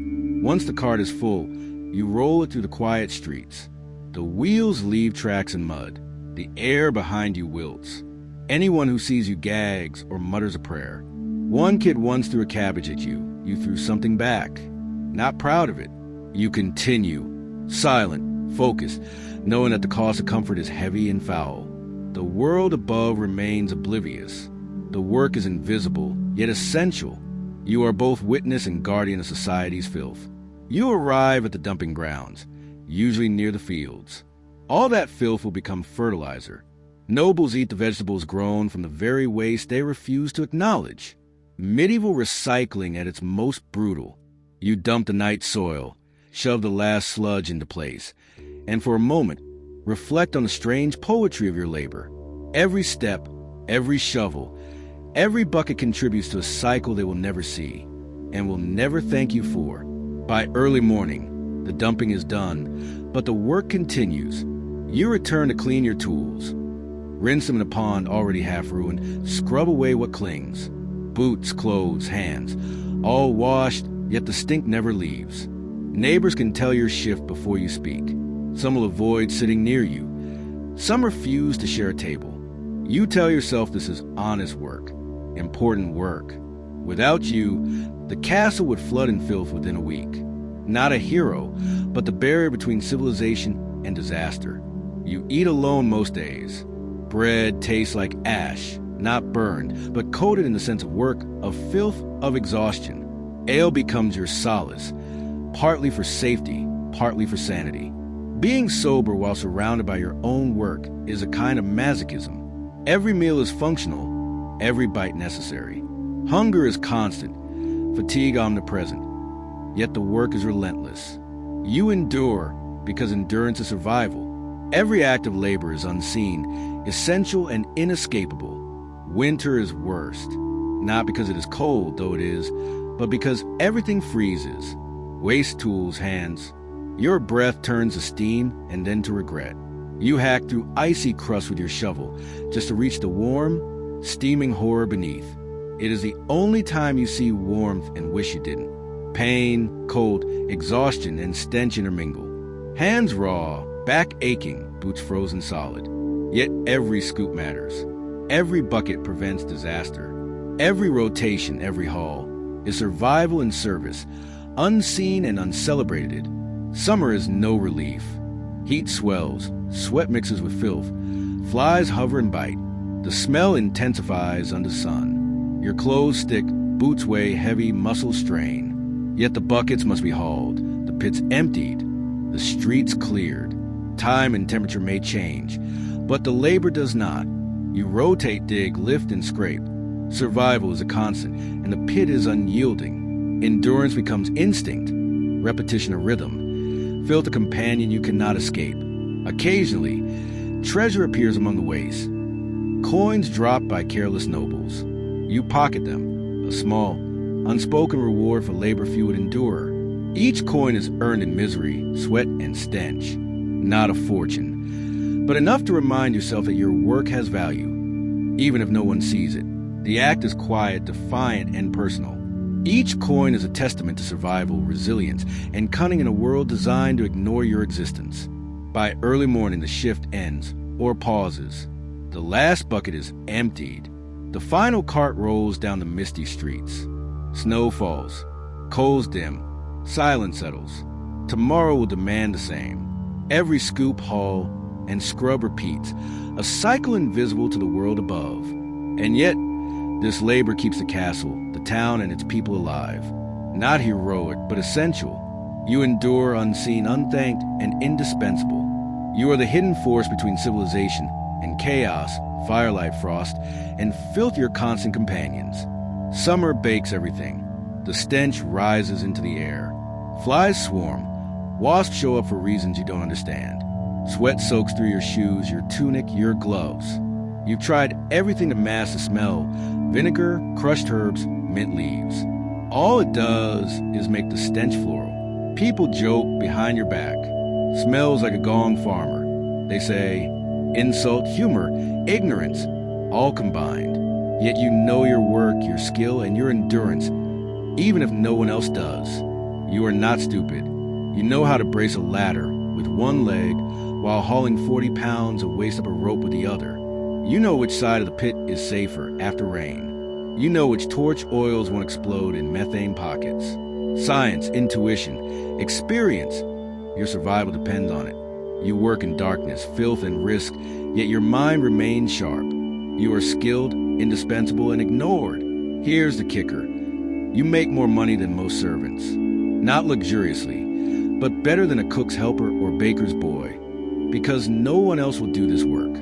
Once the cart is full, you roll it through the quiet streets. The wheels leave tracks in mud. The air behind you wilts. Anyone who sees you gags or mutters a prayer. One kid once threw a cabbage at you. You threw something back. Not proud of it. You continue, silent, focused, knowing that the cost of comfort is heavy and foul. The world above remains oblivious. The work is invisible, yet essential. You are both witness and guardian of society's filth. You arrive at the dumping grounds, usually near the fields. All that filth will become fertilizer. Nobles eat the vegetables grown from the very waste they refuse to acknowledge. Medieval recycling at its most brutal. You dump the night soil, shove the last sludge into place, and for a moment, reflect on the strange poetry of your labor. Every step, every shovel, every bucket contributes to a cycle they will never see, and will never thank you for. By early morning, the dumping is done, but the work continues. You return to clean your tools. Rinse them in a pond already half ruined, scrub away what clings. Boots, clothes, hands, all washed, yet the stink never leaves. Neighbors can tell your shift before you speak. Some will avoid sitting near you. Some refuse to share a table. You tell yourself this is honest work, important work. Without you, the castle would flood in filth within a week. Not a hero, but the barrier between civilization and disaster. You eat alone most days. Bread tastes like ash, not burned, but coated in the sense of work, of filth, of exhaustion. Ale becomes your solace, partly for safety, partly for sanity. Being sober while surrounded by your own work is a kind of masochism. Every meal is functional, every bite necessary. Hunger is constant, fatigue omnipresent, yet the work is relentless. You endure because endurance is survival. Every act of labor is unseen, essential and inescapable. Winter is worst, not because it is cold, though it is, but because everything freezes. Waste tools, hands. Your breath turns to steam and then to regret. You hack through icy crust with your shovel just to reach the warm, steaming horror beneath. It is the only time you see warmth and wish you didn't. Pain, cold, exhaustion, and stench intermingle. Hands raw, back aching, boots frozen solid. Yet every scoop matters. Every bucket prevents disaster. Every rotation, every haul is survival and service, unseen and uncelebrated. Summer is no relief. Heat swells, sweat mixes with filth, flies hover and bite. The smell intensifies under sun. Your clothes stick, boots weigh heavy, muscles strain. Yet the buckets must be hauled, the pits emptied, the streets cleared. Time and temperature may change, but the labor does not. You rotate, dig, lift, and scrape. Survival is a constant, and the pit is unyielding. Endurance becomes instinct, repetition a rhythm, filth a companion you cannot escape. Occasionally, treasure appears among the waste. Coins dropped by careless nobles. You pocket them, a small, unspoken reward for labor few would endure. Each coin is earned in misery, sweat, and stench. Not a fortune, but enough to remind yourself that your work has value, even if no one sees it. The act is quiet, defiant, and personal. Each coin is a testament to survival, resilience, and cunning in a world designed to ignore your existence. By early morning, the shift ends, or pauses. The last bucket is emptied. The final cart rolls down the misty streets. Snow falls. Coals dim. Silence settles. Tomorrow will demand the same. Every scoop, haul, and scrub repeats, a cycle invisible to the world above. And yet, this labor keeps the castle, the town, and its people alive. Not heroic, but essential. You endure unseen, unthanked, and indispensable. You are the hidden force between civilization and chaos, firelight, frost, and filth your constant companions. Summer bakes everything. The stench rises into the air. Flies swarm. Wasps show up for reasons you don't understand. Sweat soaks through your shoes, your tunic, your gloves. You've tried everything to mask the smell. Vinegar, crushed herbs, mint leaves. All it does is make the stench floral. People joke behind your back. Smells like a gone farmer. They say, insult, humor, ignorance, all combined. Yet you know your work, your skill, and your endurance, even if no one else does. You are not stupid. You know how to brace a ladder with one leg while hauling 40 pounds of waste up a rope with the other. You know which side of the pit is safer after rain. You know which torch oils won't explode in methane pockets. Science, intuition, experience. Your survival depends on it. You work in darkness, filth, and risk, yet your mind remains sharp. You are skilled, indispensable, and ignored. Here's the kicker. You make more money than most servants. Not luxuriously, but better than a cook's helper or baker's boy. Because no one else will do this work.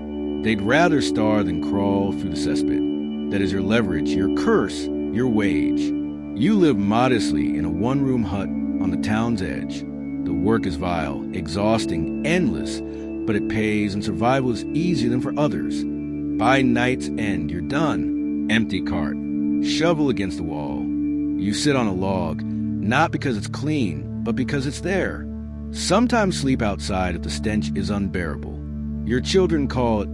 They'd rather starve than crawl through the cesspit. That is your leverage, your curse, your wage. You live modestly in a one-room hut on the town's edge. The work is vile, exhausting, endless, but it pays and survival is easier than for others. By night's end, you're done. Empty cart. Shovel against the wall. You sit on a log, not because it's clean, but because it's there. Sometimes sleep outside if the stench is unbearable. Your children call it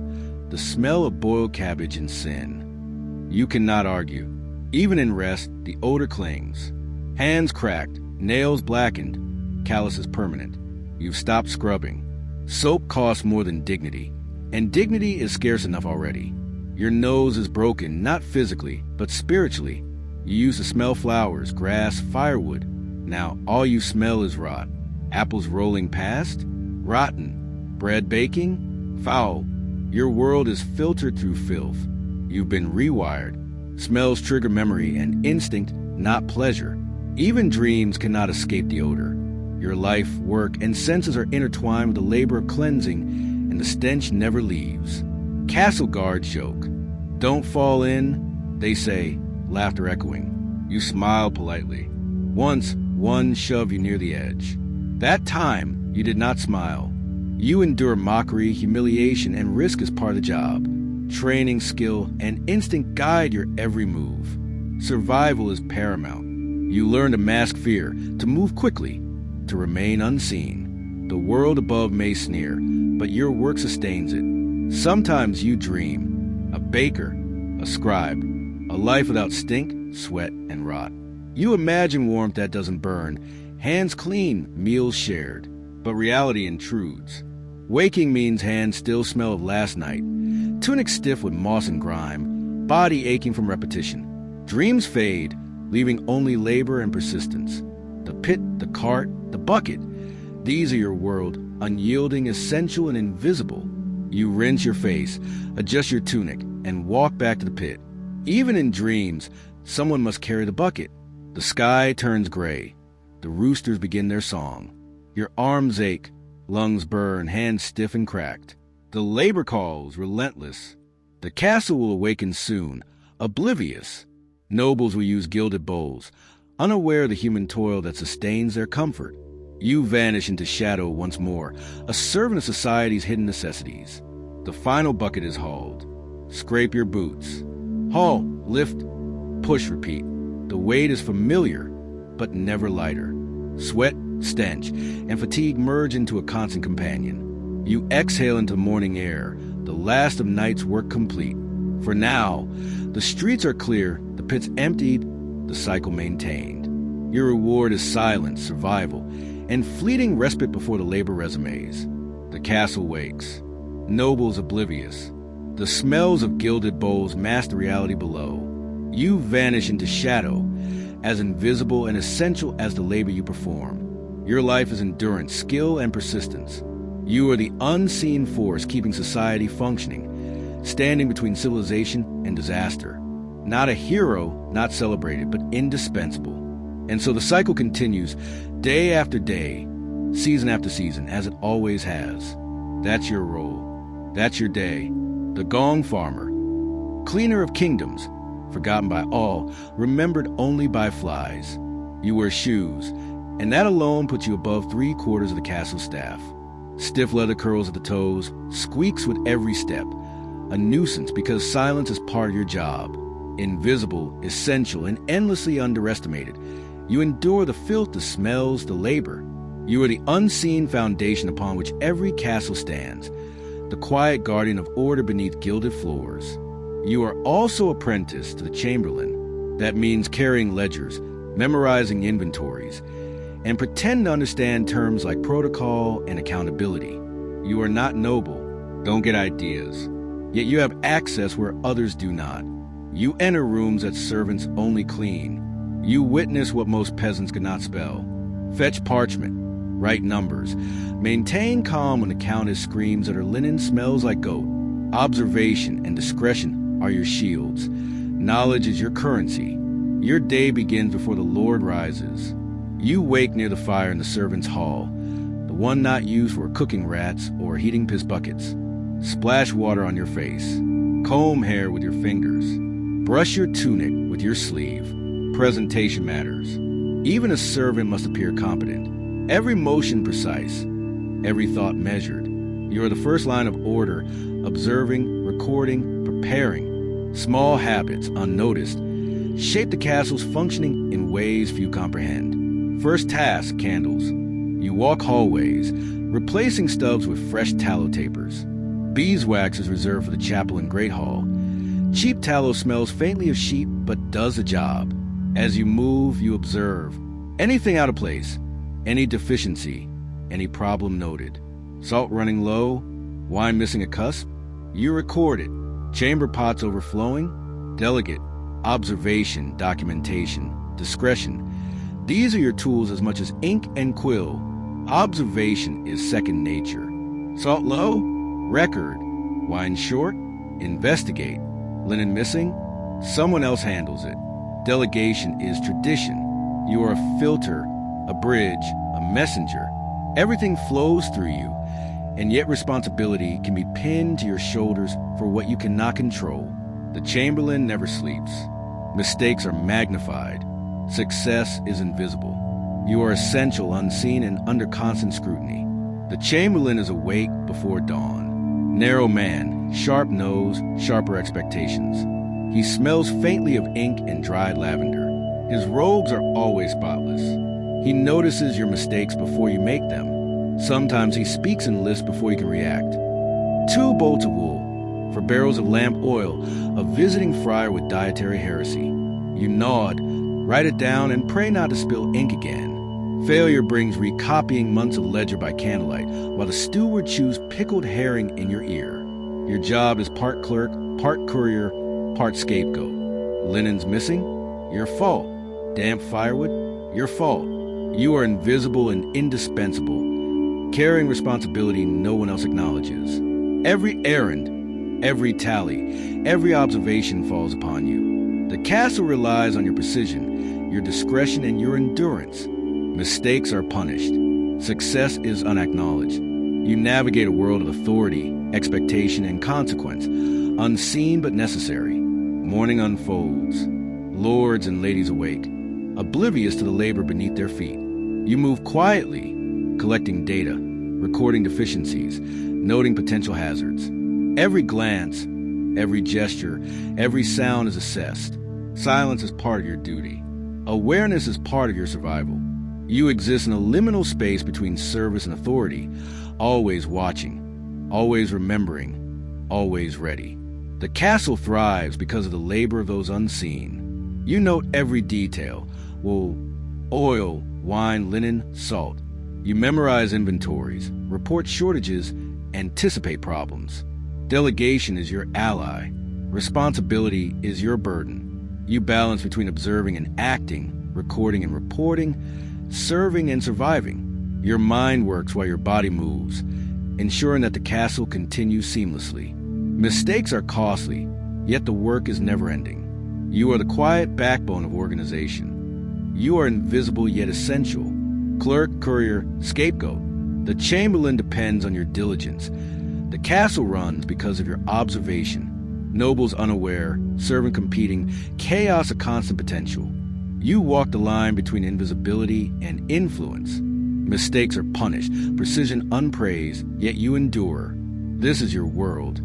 the smell of boiled cabbage and sin. You cannot argue. Even in rest, the odor clings. Hands cracked, nails blackened, calluses permanent. You've stopped scrubbing. Soap costs more than dignity, and dignity is scarce enough already. Your nose is broken, not physically, but spiritually. You used to smell flowers, grass, firewood. Now all you smell is rot. Apples rolling past? Rotten. Bread baking? Foul. Your world is filtered through filth. You've been rewired. Smells trigger memory and instinct, not pleasure. Even dreams cannot escape the odor. Your life, work, and senses are intertwined with the labor of cleansing, and the stench never leaves. Castle guards joke. Don't fall in, they say, laughter echoing. You smile politely. Once, one shoved you near the edge. That time, you did not smile. You endure mockery, humiliation, and risk as part of the job. Training, skill, and instinct guide your every move. Survival is paramount. You learn to mask fear, to move quickly, to remain unseen. The world above may sneer, but your work sustains it. Sometimes you dream. A baker, a scribe, a life without stink, sweat, and rot. You imagine warmth that doesn't burn, hands clean, meals shared. But reality intrudes. Waking means hands still smell of last night, tunic stiff with moss and grime, body aching from repetition. Dreams fade, leaving only labor and persistence. The pit, the cart, the bucket. These are your world, unyielding, essential, and invisible. You rinse your face, adjust your tunic, and walk back to the pit. Even in dreams, someone must carry the bucket. The sky turns gray. The roosters begin their song. Your arms ache, lungs burn, hands stiff and cracked. The labor calls, relentless. The castle will awaken soon, oblivious. Nobles will use gilded bowls, unaware of the human toil that sustains their comfort. You vanish into shadow once more, a servant of society's hidden necessities. The final bucket is hauled. Scrape your boots. Haul, lift, push, repeat. The weight is familiar, but never lighter. Sweat, stench, and fatigue merge into a constant companion. You exhale into morning air, the last of night's work complete. For now, the streets are clear, the pit's emptied, the cycle maintained. Your reward is silence, survival, and fleeting respite before the labor resumes. The castle wakes. Nobles oblivious. The smells of gilded bowls mask the reality below. You vanish into shadow, as invisible and essential as the labor you perform. Your life is endurance, skill, and persistence. You are the unseen force keeping society functioning, standing between civilization and disaster. Not a hero, not celebrated, but indispensable. And so the cycle continues, day after day, season after season, as it always has. That's your role. That's your day. The gong farmer, cleaner of kingdoms, forgotten by all, remembered only by flies. You wear shoes, and that alone puts you above 3/4 of the castle staff. Stiff leather curls at the toes, squeaks with every step. A nuisance because silence is part of your job. Invisible, essential, and endlessly underestimated. You endure the filth, the smells, the labor. You are the unseen foundation upon which every castle stands, the quiet guardian of order beneath gilded floors. You are also apprenticed to the chamberlain. That means carrying ledgers, memorizing inventories, and pretend to understand terms like protocol and accountability. You are not noble, don't get ideas, yet you have access where others do not. You enter rooms that servants only clean. You witness what most peasants could not spell. Fetch parchment, write numbers, maintain calm when the countess screams that her linen smells like goat. Observation and discretion are your shields. Knowledge is your currency. Your day begins before the Lord rises. You wake near the fire in the servants' hall, the one not used for cooking rats or heating piss buckets. Splash water on your face. Comb hair with your fingers. Brush your tunic with your sleeve. Presentation matters. Even a servant must appear competent. Every motion precise. Every thought measured. You are the first line of order, observing, recording, preparing. Small habits, unnoticed, shape the castle's functioning in ways few comprehend. First task, candles. You walk hallways, replacing stubs with fresh tallow tapers. Beeswax is reserved for the chapel and great hall. Cheap tallow smells faintly of sheep, but does the job. As you move, you observe. Anything out of place, any deficiency, any problem noted. Salt running low, wine missing a cusp, you record it. Chamber pots overflowing, delegate, observation, documentation, discretion. These are your tools as much as ink and quill. Observation is second nature. Salt low, record. Wine short, investigate. Linen missing, someone else handles it. Delegation is tradition. You are a filter, a bridge, a messenger. Everything flows through you, and yet responsibility can be pinned to your shoulders for what you cannot control. The chamberlain never sleeps. Mistakes are magnified. Success is invisible. You are essential, unseen, and under constant scrutiny. The chamberlain is awake before dawn. Narrow man, sharp nose, sharper expectations. He smells faintly of ink and dried lavender. His robes are always spotless. He notices your mistakes before you make them. Sometimes he speaks in lisp before you can react. 2 bolts of wool, for barrels of lamp oil, a visiting friar with dietary heresy. You nod, write it down, and pray not to spill ink again. Failure brings recopying months of ledger by candlelight, while the steward chews pickled herring in your ear. Your job is part clerk, part courier, part scapegoat. Linens missing? Your fault. Damp firewood? Your fault. You are invisible and indispensable, carrying responsibility no one else acknowledges. Every errand, every tally, every observation falls upon you. The castle relies on your precision, your discretion, and your endurance. Mistakes are punished. Success is unacknowledged. You navigate a world of authority, expectation, and consequence, unseen but necessary. Morning unfolds. Lords and ladies awake, oblivious to the labor beneath their feet. You move quietly, collecting data, recording deficiencies, noting potential hazards. Every glance, every gesture, every sound is assessed. Silence is part of your duty. Awareness is part of your survival. You exist in a liminal space between service and authority, always watching, always remembering, always ready. The castle thrives because of the labor of those unseen. You note every detail: wool, oil, wine, linen, salt. You memorize inventories, report shortages, anticipate problems. Delegation is your ally. Responsibility is your burden. You balance between observing and acting, recording and reporting, serving and surviving. Your mind works while your body moves, ensuring that the castle continues seamlessly. Mistakes are costly, yet the work is never-ending. You are the quiet backbone of organization. You are invisible yet essential. Clerk, courier, scapegoat. The chamberlain depends on your diligence. The castle runs because of your observation. Nobles unaware, servant competing, chaos a constant potential. You walk the line between invisibility and influence. Mistakes are punished, precision unpraised, yet you endure. This is your world.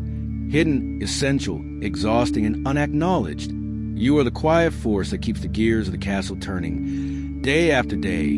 Hidden, essential, exhausting, and unacknowledged. You are the quiet force that keeps the gears of the castle turning, day after day,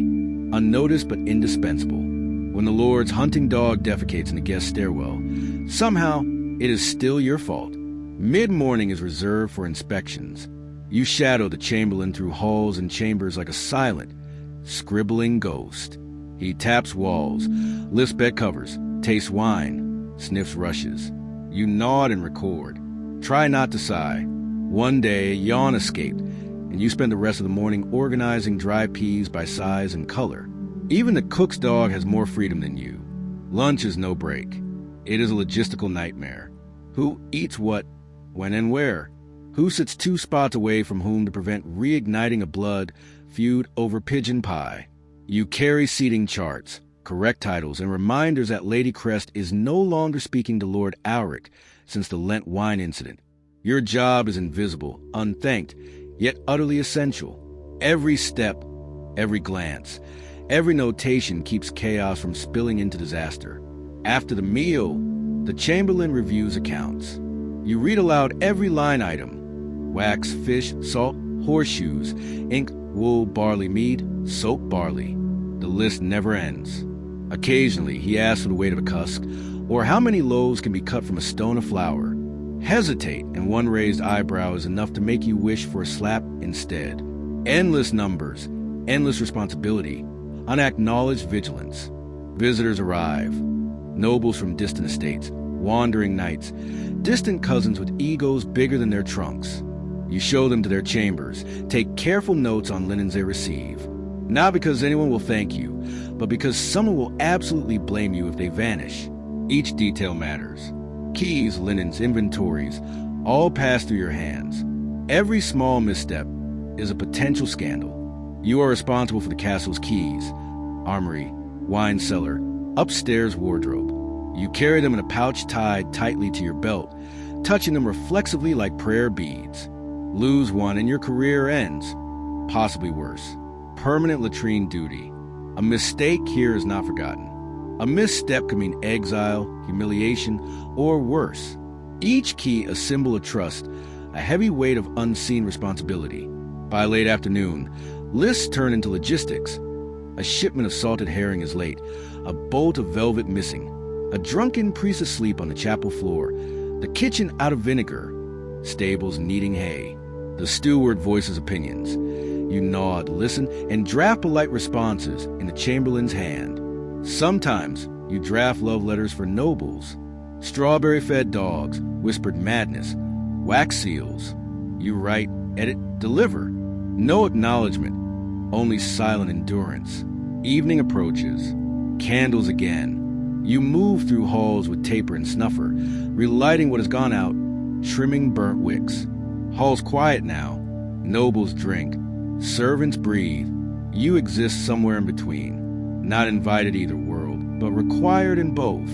unnoticed but indispensable. When the Lord's hunting dog defecates in the guest stairwell, somehow it is still your fault. Mid-morning is reserved for inspections. You shadow the chamberlain through halls and chambers like a silent, scribbling ghost. He taps walls, lifts bed covers, tastes wine, sniffs rushes. You nod and record. Try not to sigh. One day, a yawn escaped, and you spend the rest of the morning organizing dry peas by size and color. Even the cook's dog has more freedom than you. Lunch is no break. It is a logistical nightmare. Who eats what, when, and where? Who sits 2 spots away from whom to prevent reigniting a blood feud over pigeon pie? You carry seating charts, correct titles, and reminders that Lady Crest is no longer speaking to Lord Alric since the Lent wine incident. Your job is invisible, unthanked, yet utterly essential. Every step, every glance, every notation keeps chaos from spilling into disaster. After the meal, the chamberlain reviews accounts. You read aloud every line item: wax, fish, salt, horseshoes, ink, wool, barley, mead, soap, barley. The list never ends. Occasionally, he asks for the weight of a cusk, or how many loaves can be cut from a stone of flour. Hesitate, and one raised eyebrow is enough to make you wish for a slap instead. Endless numbers, endless responsibility, unacknowledged vigilance. Visitors arrive. Nobles from distant estates, wandering knights, distant cousins with egos bigger than their trunks. You show them to their chambers, take careful notes on linens they receive. Not because anyone will thank you, but because someone will absolutely blame you if they vanish. Each detail matters. Keys, linens, inventories, all pass through your hands. Every small misstep is a potential scandal. You are responsible for the castle's keys, armory, wine cellar, upstairs wardrobe. You carry them in a pouch tied tightly to your belt, touching them reflexively like prayer beads. Lose one and your career ends. Possibly worse. Permanent latrine duty. A mistake here is not forgotten. A misstep could mean exile, humiliation, or worse. Each key a symbol of trust, a heavy weight of unseen responsibility. By late afternoon, lists turn into logistics. A shipment of salted herring is late, a bolt of velvet missing, a drunken priest asleep on the chapel floor, the kitchen out of vinegar, stables needing hay. The steward voices opinions. You nod, listen, and draft polite responses in the chamberlain's hand. Sometimes you draft love letters for nobles. Strawberry-fed dogs, whispered madness, wax seals. You write, edit, deliver. No acknowledgement, only silent endurance. Evening approaches. Candles again. You move through halls with taper and snuffer, relighting what has gone out, trimming burnt wicks. Hall's quiet now. Nobles drink. Servants breathe. You exist somewhere in between. Not invited either world, but required in both.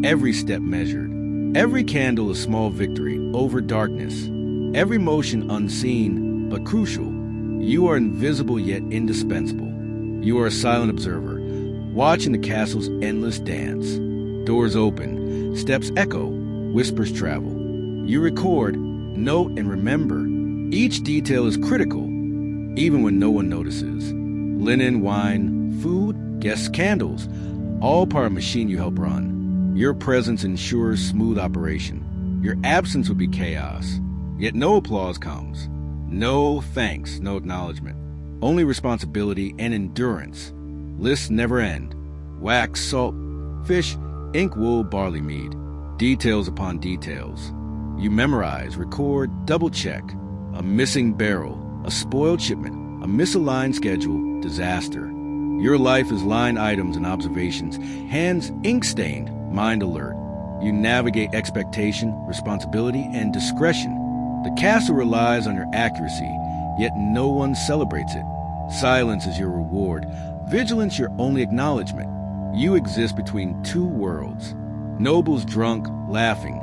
Every step measured. Every candle a small victory over darkness. Every motion unseen, but crucial. You are invisible yet indispensable. You are a silent observer, watching the castle's endless dance. Doors open, steps echo, whispers travel. You record, note, and remember. Each detail is critical, even when no one notices. Linen, wine, food, guests, candles, all part of a machine you help run. Your presence ensures smooth operation. Your absence would be chaos. Yet no applause comes. No thanks, no acknowledgement. Only responsibility and endurance. Lists never end. Wax, salt, fish, ink, wool, barley mead. Details upon details. You memorize, record, double-check. A missing barrel, a spoiled shipment, a misaligned schedule, disaster. Your life is line items and observations, hands ink-stained, mind alert. You navigate expectation, responsibility, and discretion. The castle relies on your accuracy, yet no one celebrates it. Silence is your reward, vigilance your only acknowledgement. You exist between two worlds. Nobles drunk, laughing.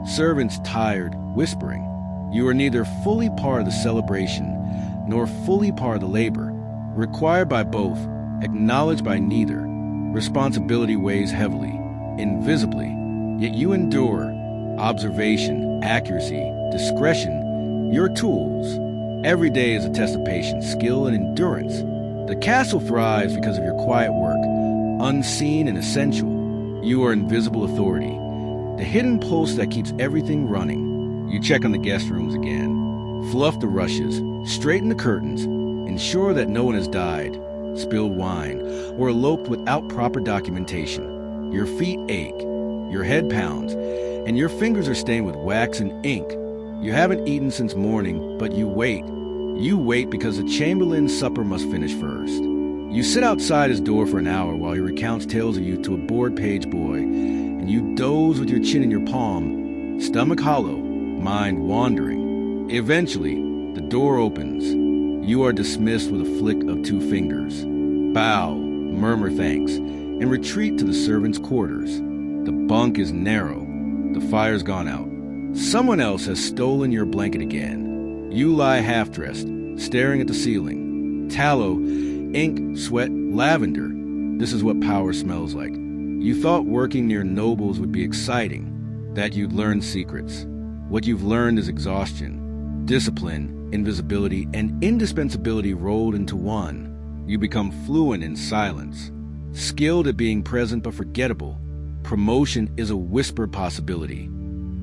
Servants tired, whispering. You are neither fully part of the celebration, nor fully part of the labor. Required by both, acknowledged by neither. Responsibility weighs heavily, invisibly, yet you endure. Observation, accuracy, discretion, your tools. Every day is a test of patience, skill, and endurance. The castle thrives because of your quiet work, unseen and essential. You are invisible authority, the hidden pulse that keeps everything running. You check on the guest rooms again, fluff the rushes, straighten the curtains, ensure that no one has died, spilled wine, or eloped without proper documentation. Your feet ache, your head pounds, and your fingers are stained with wax and ink. You haven't eaten since morning, but you wait. You wait because the chamberlain's supper must finish first. You sit outside his door for an hour while he recounts tales of you to a bored page boy, and you doze with your chin in your palm, stomach hollow, mind wandering. Eventually, the door opens. You are dismissed with a flick of two fingers. Bow, murmur thanks, and retreat to the servants' quarters. The bunk is narrow. The fire's gone out. Someone else has stolen your blanket again. You lie half-dressed, staring at the ceiling. Tallow, ink, sweat, lavender. This is what power smells like. You thought working near nobles would be exciting, that you'd learn secrets. What you've learned is exhaustion, discipline, invisibility, and indispensability rolled into one. You become fluent in silence, skilled at being present but forgettable. Promotion is a whispered possibility.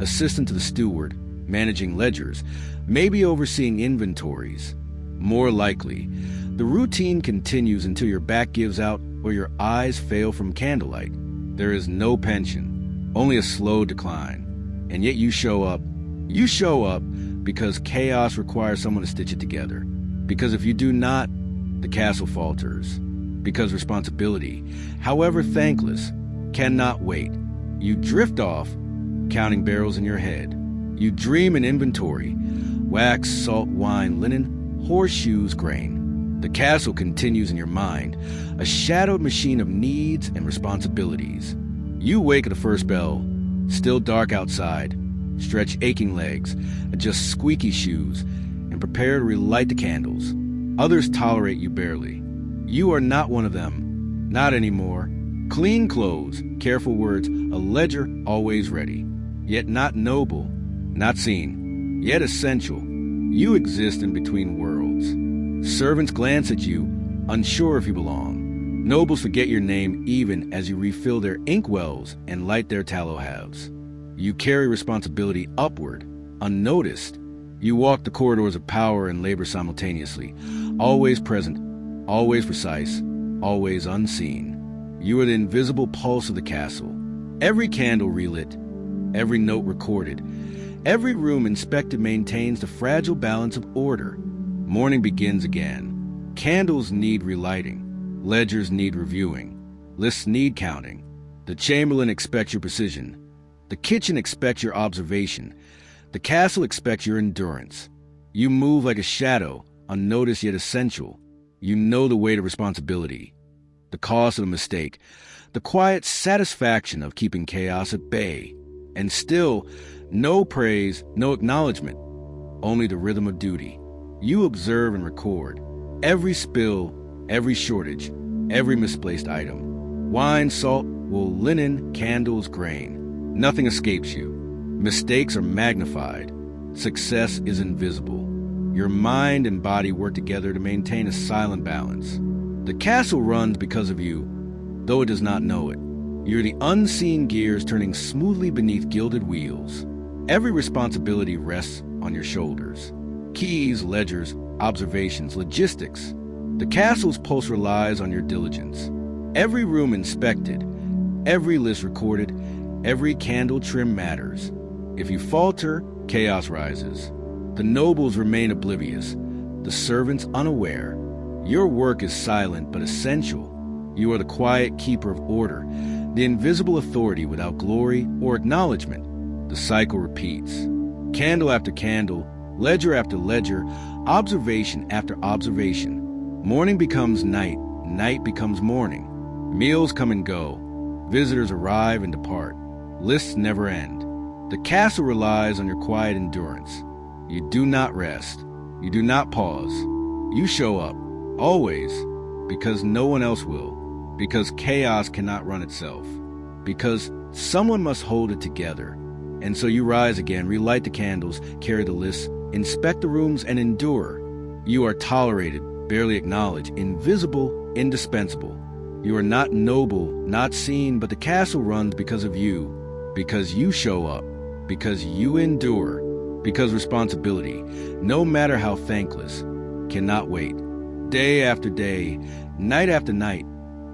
assistant to the steward, managing ledgers, maybe overseeing inventories. More likely, the routine continues until your back gives out or your eyes fail from candlelight. There is no pension, only a slow decline. And yet you show up. You show up because chaos requires someone to stitch it together. Because if you do not, the castle falters. Because responsibility, however thankless, cannot wait. You drift off, counting barrels in your head. You dream in inventory, wax, salt, wine, linen, horseshoes, grain. The castle continues in your mind, a shadowed machine of needs and responsibilities. You wake at the first bell, still dark outside, stretch aching legs, adjust squeaky shoes, and prepare to relight the candles. Others tolerate you barely. You are not one of them. Not anymore. Clean clothes, careful words, a ledger always ready. Yet not noble, not seen, yet essential. You exist in between worlds. Servants glance at you, unsure if you belong. Nobles forget your name even as you refill their inkwells and light their tallow halves. You carry responsibility upward, unnoticed. You walk the corridors of power and labor simultaneously, always present, always precise, always unseen. You are the invisible pulse of the castle. Every candle relit, every note recorded, every room inspected maintains the fragile balance of order. Morning begins again. Candles need relighting. Ledgers need reviewing. Lists need counting. The chamberlain expects your precision. The kitchen expects your observation. The castle expects your endurance. You move like a shadow, unnoticed yet essential. You know the weight of responsibility, the cost of a mistake, the quiet satisfaction of keeping chaos at bay. And still, no praise, no acknowledgement, only the rhythm of duty. You observe and record every spill, every shortage, every misplaced item. Wine, salt, wool, linen, candles, grain. Nothing escapes you. Mistakes are magnified. Success is invisible. Your mind and body work together to maintain a silent balance. The castle runs because of you, though it does not know it. You're the unseen gears turning smoothly beneath gilded wheels. Every responsibility rests on your shoulders. Keys, ledgers, observations, logistics. The castle's pulse relies on your diligence. Every room inspected, every list recorded, every candle trim matters. If you falter, chaos rises. The nobles remain oblivious, the servants unaware. Your work is silent but essential. You are the quiet keeper of order, the invisible authority without glory or acknowledgement. The cycle repeats. Candle after candle, ledger after ledger, observation after observation. Morning becomes night, night becomes morning. Meals come and go. Visitors arrive and depart. Lists never end. The castle relies on your quiet endurance. You do not rest. You do not pause. You show up, always, because no one else will. Because chaos cannot run itself. Because someone must hold it together. And so you rise again, relight the candles, carry the lists, inspect the rooms, and endure. You are tolerated, barely acknowledged, invisible, indispensable. You are not noble, not seen, but the castle runs because of you. Because you show up. Because you endure. Because responsibility, no matter how thankless, cannot wait. Day after day, night after night,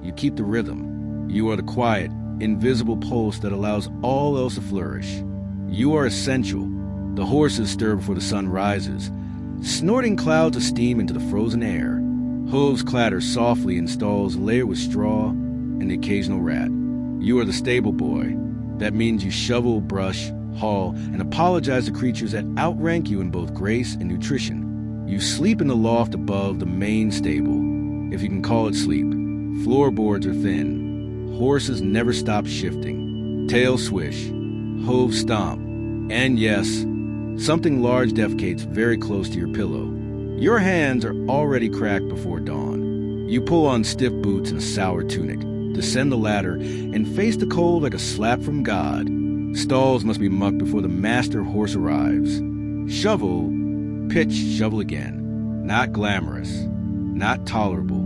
you keep the rhythm. You are the quiet, invisible pulse that allows all else to flourish. You are essential. The horses stir before the sun rises, snorting clouds of steam into the frozen air. Hooves clatter softly in stalls layered with straw and the occasional rat. You are the stable boy. That means you shovel, brush, haul, and apologize to creatures that outrank you in both grace and nutrition. You sleep in the loft above the main stable, if you can call it sleep. Floorboards are thin. Horses never stop shifting. Tails swish. Hooves stomp. And yes, something large defecates very close to your pillow. Your hands are already cracked before dawn. You pull on stiff boots and a sour tunic, descend the ladder, and face the cold like a slap from God. Stalls must be mucked before the master horse arrives. Shovel, pitch, shovel again. Not glamorous, not tolerable,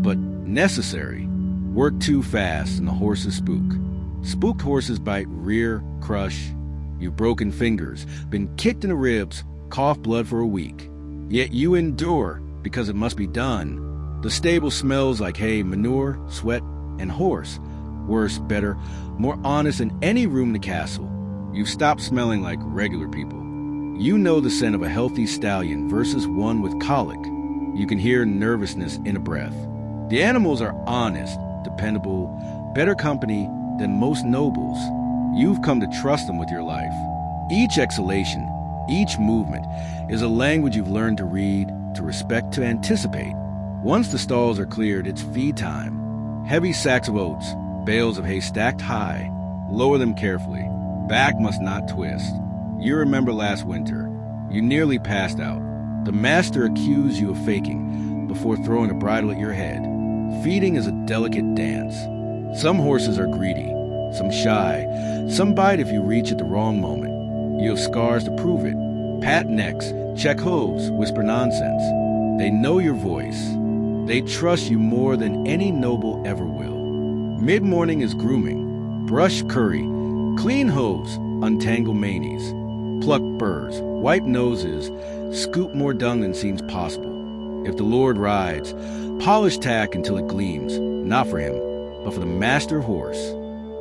but necessary. Work too fast and the horses spook. Spooked horses bite rear, crush. You've broken fingers, been kicked in the ribs, coughed blood for a week. Yet you endure because it must be done. The stable smells like hay, manure, sweat, and horse. Worse, better, more honest than any room in the castle. You've stopped smelling like regular people. You know the scent of a healthy stallion versus one with colic. You can hear nervousness in a breath. The animals are honest, dependable, better company than most nobles. You've come to trust them with your life. Each exhalation, each movement is a language you've learned to read, to respect, to anticipate. Once the stalls are cleared, it's feed time. Heavy sacks of oats, bales of hay stacked high. Lower them carefully. Back must not twist. You remember last winter. You nearly passed out. The master accused you of faking before throwing a bridle at your head. Feeding is a delicate dance. Some horses are greedy, some shy, some bite if you reach at the wrong moment. You have scars to prove it. Pat necks, check hooves, whisper nonsense. They know your voice. They trust you more than any noble ever will. Mid-morning is grooming. Brush curry, clean hose, untangle manes. Pluck burrs, wipe noses, scoop more dung than seems possible. If the Lord rides, polish tack until it gleams, not for him, but for the master horse.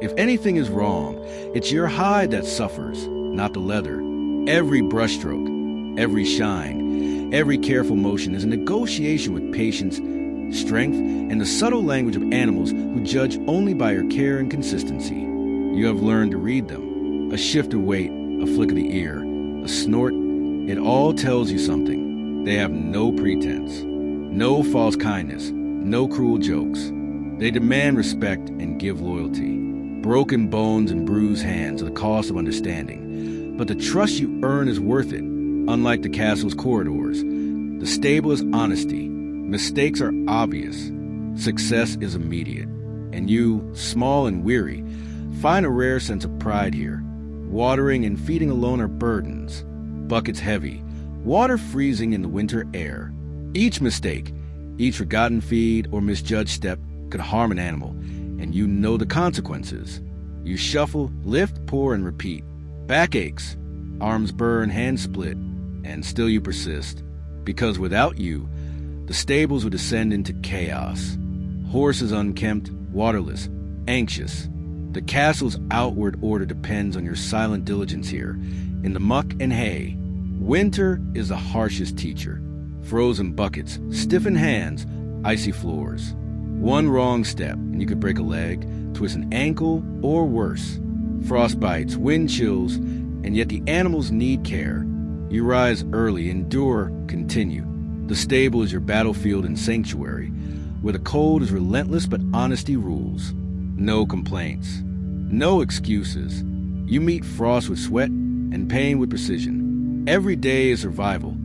If anything is wrong, it's your hide that suffers, not the leather. Every brushstroke, every shine, every careful motion is a negotiation with patience, strength, and the subtle language of animals who judge only by your care and consistency. You have learned to read them. A shift of weight, a flick of the ear, a snort, it all tells you something. They have no pretense, no false kindness, no cruel jokes. They demand respect and give loyalty. Broken bones and bruised hands are the cost of understanding, but the trust you earn is worth it. Unlike the castle's corridors, the stable is honesty. Mistakes are obvious. Success is immediate. And you, small and weary, find a rare sense of pride here. Watering and feeding alone are burdens. Buckets heavy, water freezing in the winter air. Each mistake, each forgotten feed or misjudged step could harm an animal, and you know the consequences. You shuffle, lift, pour, and repeat. Back aches, arms burn, hands split, and still you persist. Because without you, the stables would descend into chaos. Horses unkempt, waterless, anxious. The castle's outward order depends on your silent diligence here, in the muck and hay. Winter is the harshest teacher. Frozen buckets, stiffened hands, icy floors. One wrong step, and you could break a leg, twist an ankle, or worse. Frostbites, wind chills, and yet the animals need care. You rise early, endure, continue. The stable is your battlefield and sanctuary, where the cold is relentless but honesty rules. No complaints. No excuses. You meet frost with sweat and pain with precision. Every day is survival.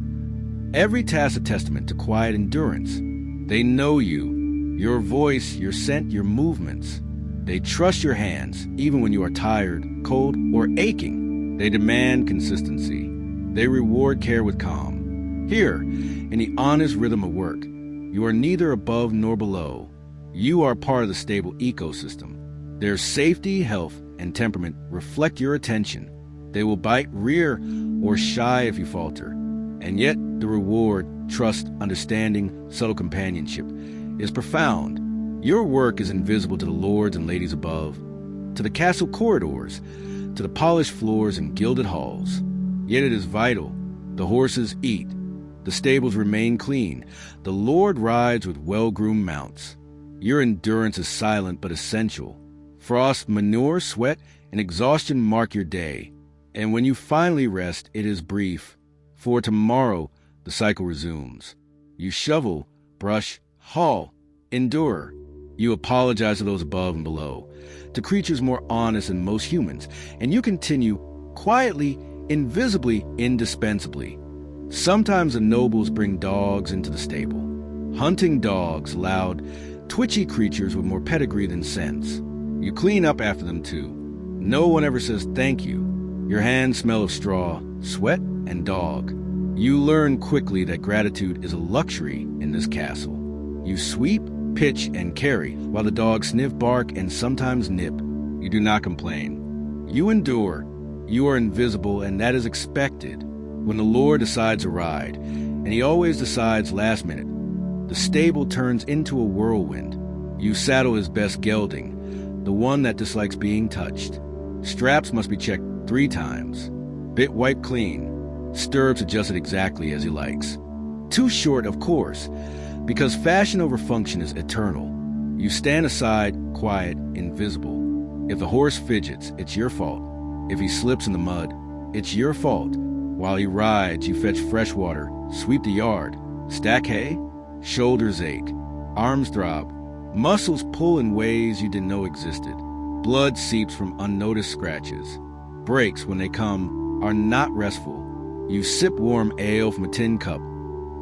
Every task a testament to quiet endurance. They know you, your voice, your scent, your movements. They trust your hands, even when you are tired, cold, or aching. They demand consistency. They reward care with calm. Here, in the honest rhythm of work, you are neither above nor below. You are part of the stable ecosystem. Their safety, health, and temperament reflect your attention. They will bite, rear, or shy if you falter. And yet, the reward, trust, understanding, subtle companionship is profound. Your work is invisible to the lords and ladies above, to the castle corridors, to the polished floors and gilded halls. Yet it is vital. The horses eat. The stables remain clean. The lord rides with well-groomed mounts. Your endurance is silent but essential. Frost, manure, sweat, and exhaustion mark your day. And when you finally rest, it is brief. For tomorrow, the cycle resumes. You shovel, brush, haul, endure. You apologize to those above and below, to creatures more honest than most humans, and you continue quietly, invisibly, indispensably. Sometimes the nobles bring dogs into the stable. Hunting dogs, loud, twitchy creatures with more pedigree than sense. You clean up after them too. No one ever says thank you. Your hands smell of straw, sweat, and dog. You learn quickly that gratitude is a luxury in this castle. You sweep, pitch, and carry, while the dogs sniff, bark, and sometimes nip. You do not complain. You endure. You are invisible, and that is expected when the Lord decides a ride, and he always decides last minute. The stable turns into a whirlwind. You saddle his best gelding, the one that dislikes being touched. Straps must be checked 3 times. Bit wiped clean. Stirrups adjusted exactly as he likes. Too short, of course, because fashion over function is eternal. You stand aside, quiet, invisible. If the horse fidgets, it's your fault. If he slips in the mud, it's your fault. While he rides, you fetch fresh water, sweep the yard, stack hay. Shoulders ache, arms throb, muscles pull in ways you didn't know existed. Blood seeps from unnoticed scratches. Breaks, when they come, are not restful. You sip warm ale from a tin cup,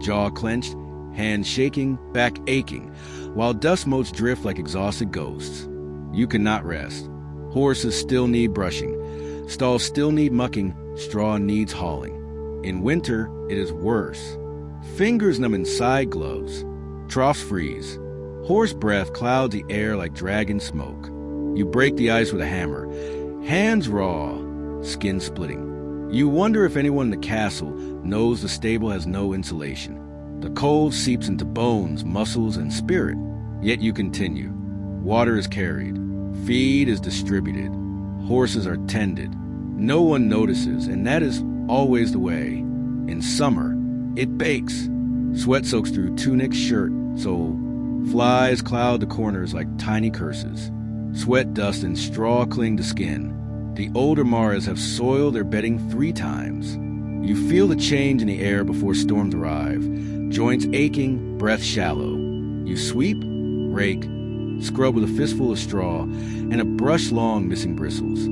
jaw clenched, hands shaking, back aching, while dust motes drift like exhausted ghosts. You cannot rest. Horses still need brushing. Stalls still need mucking. Straw needs hauling. In winter, it is worse. Fingers numb in side gloves. Troughs freeze. Horse breath clouds the air like dragon smoke. You break the ice with a hammer. Hands raw, skin splitting. You wonder if anyone in the castle knows the stable has no insulation. The cold seeps into bones, muscles, and spirit. Yet you continue. Water is carried. Feed is distributed. Horses are tended. No one notices, and that is always the way. In summer, it bakes. Sweat soaks through tunic, shirt, sole. Flies cloud the corners like tiny curses. Sweat, dust, and straw cling to skin. The older Maras have soiled their bedding 3 times. You feel the change in the air before storms arrive. Joints aching, breath shallow. You sweep, rake, scrub with a fistful of straw, and a brush long missing bristles.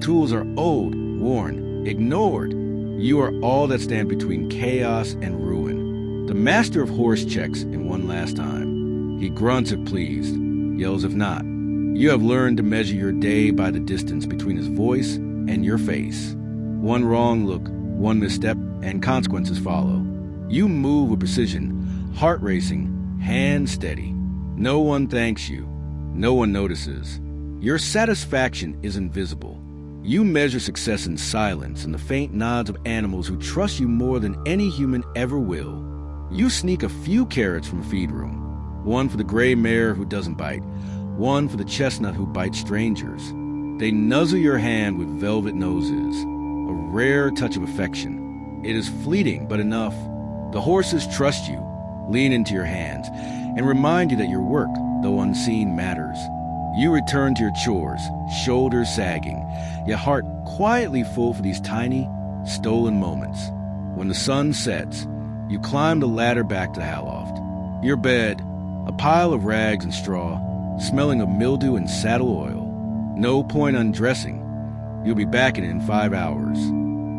Tools are old, worn, ignored. You are all that stand between chaos and ruin. The master of horse checks in one last time. He grunts if pleased, yells if not. You have learned to measure your day by the distance between his voice and your face. One wrong look, one misstep, and consequences follow. You move with precision, heart racing, hand steady. No one thanks you. No one notices. Your satisfaction is invisible. You measure success in silence and the faint nods of animals who trust you more than any human ever will. You sneak a few carrots from a feed room. One for the gray mare who doesn't bite. One for the chestnut who bites strangers. They nuzzle your hand with velvet noses, a rare touch of affection. It is fleeting, but enough. The horses trust you, lean into your hands, and remind you that your work, though unseen, matters. You return to your chores, shoulders sagging, your heart quietly full for these tiny, stolen moments. When the sun sets, you climb the ladder back to the hayloft. Your bed, a pile of rags and straw, smelling of mildew and saddle oil. No point undressing. You'll be back in it in 5 hours.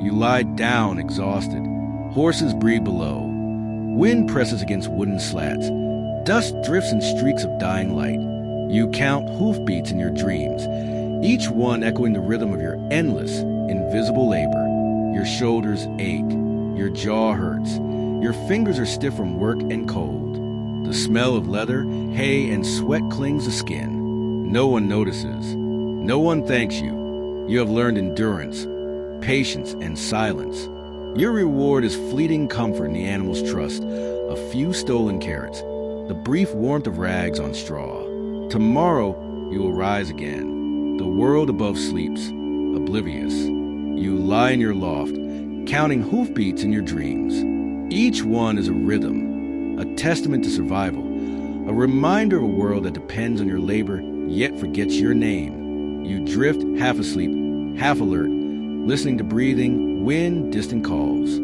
You lie down exhausted. Horses breathe below. Wind presses against wooden slats. Dust drifts in streaks of dying light. You count hoofbeats in your dreams, each one echoing the rhythm of your endless, invisible labor. Your shoulders ache. Your jaw hurts. Your fingers are stiff from work and cold. The smell of leather, hay, and sweat clings to skin. No one notices. No one thanks you. You have learned endurance, patience, and silence. Your reward is fleeting comfort in the animal's trust, a few stolen carrots, the brief warmth of rags on straw. Tomorrow you will rise again. The world above sleeps, oblivious. You lie in your loft, counting hoofbeats in your dreams. Each one is a rhythm, a testament to survival, a reminder of a world that depends on your labor yet forgets your name. You drift half asleep, half alert, listening to breathing, wind, distant calls.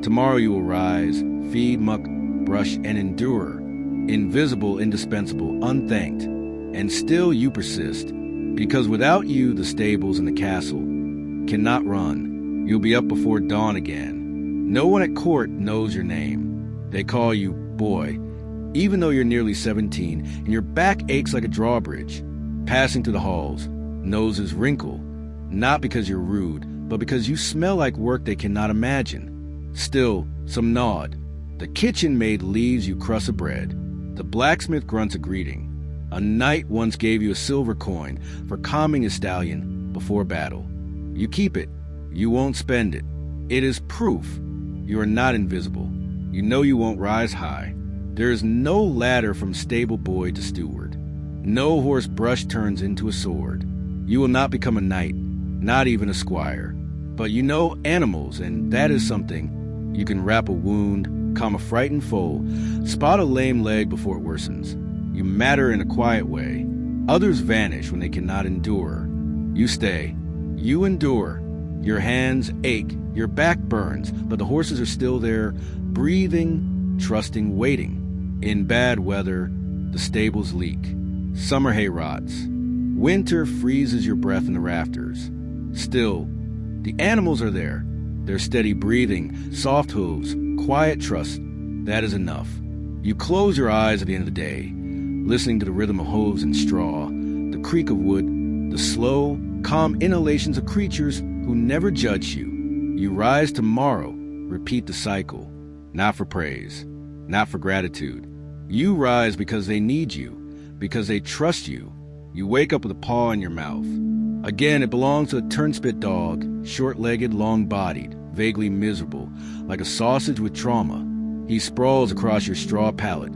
Tomorrow you will rise, feed, muck, brush, and endure. Invisible, indispensable, unthanked. And still you persist, because without you the stables and the castle cannot run. You'll be up before dawn again. No one at court knows your name. They call you boy, even though you're nearly 17 and your back aches like a drawbridge. Passing through the halls, noses wrinkle, not because you're rude, but because you smell like work they cannot imagine. Still, some nod. The kitchen maid leaves you crust of bread. The blacksmith grunts a greeting. A knight once gave you a silver coin for calming a stallion before battle. You keep it, You won't spend it. It is proof you are not invisible. You know you won't rise high. There is no ladder from stable boy to steward. No horse brush turns into a sword. You will not become a knight, not even a squire. But you know animals, and that is something. You can wrap a wound, calm a frightened foe, spot a lame leg before it worsens. You matter in a quiet way. Others vanish when they cannot endure. You stay. You endure. Your hands ache, your back burns, but the horses are still there, breathing, trusting, waiting. In bad weather, the stables leak. Summer hay rots. Winter freezes your breath in the rafters. Still, the animals are there. Their steady breathing, soft hooves, quiet trust. That is enough. You close your eyes at the end of the day, listening to the rhythm of hooves and straw, the creak of wood, the slow, calm inhalations of creatures who never judge you. You rise tomorrow, repeat the cycle, not for praise, not for gratitude. You rise because they need you, because they trust you. You wake up with a paw in your mouth. Again, it belongs to a turnspit dog, short-legged, long-bodied, vaguely miserable, like a sausage with trauma. He sprawls across your straw pallet,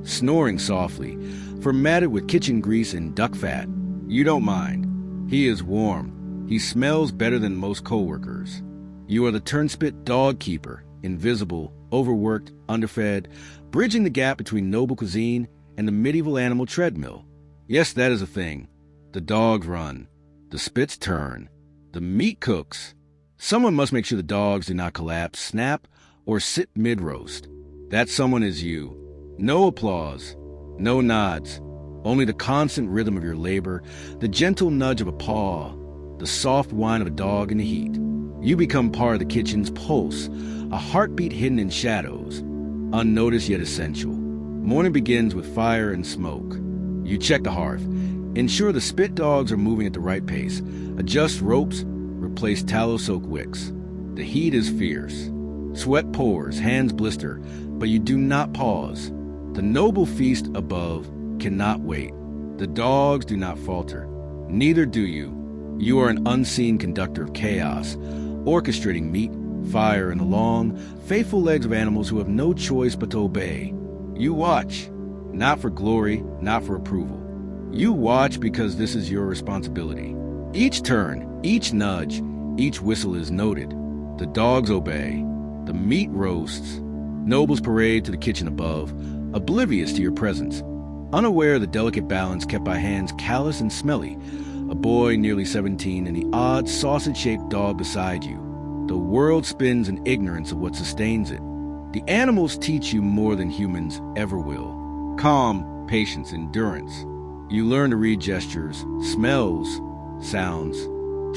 snoring softly, formatted with kitchen grease and duck fat. You don't mind. He is warm. He smells better than most coworkers. You are the turnspit dog keeper, invisible, overworked, underfed, bridging the gap between noble cuisine and the medieval animal treadmill. Yes, that is a thing. The dogs run. The spits turn. The meat cooks. Someone must make sure the dogs do not collapse, snap, or sit mid-roast. That someone is you. No applause. No nods. Only the constant rhythm of your labor, the gentle nudge of a paw, the soft whine of a dog in the heat. You become part of the kitchen's pulse, a heartbeat hidden in shadows, unnoticed yet essential. Morning begins with fire and smoke. You check the hearth, ensure the spit dogs are moving at the right pace, adjust ropes, replace tallow-soaked wicks. The heat is fierce. Sweat pours, hands blister, but you do not pause. The noble feast above cannot wait. The dogs do not falter. Neither do you. You are an unseen conductor of chaos, orchestrating meat, fire, and the long, faithful legs of animals who have no choice but to obey. You watch, not for glory, not for approval. You watch because this is your responsibility. Each turn, each nudge, each whistle is noted. The dogs obey. The meat roasts. Nobles parade to the kitchen above, oblivious to your presence, unaware of the delicate balance kept by hands callous and smelly, a boy nearly 17 and the odd sausage-shaped dog beside you. The world spins in ignorance of what sustains it. The animals teach you more than humans ever will. Calm, patience, endurance. You learn to read gestures, smells, sounds.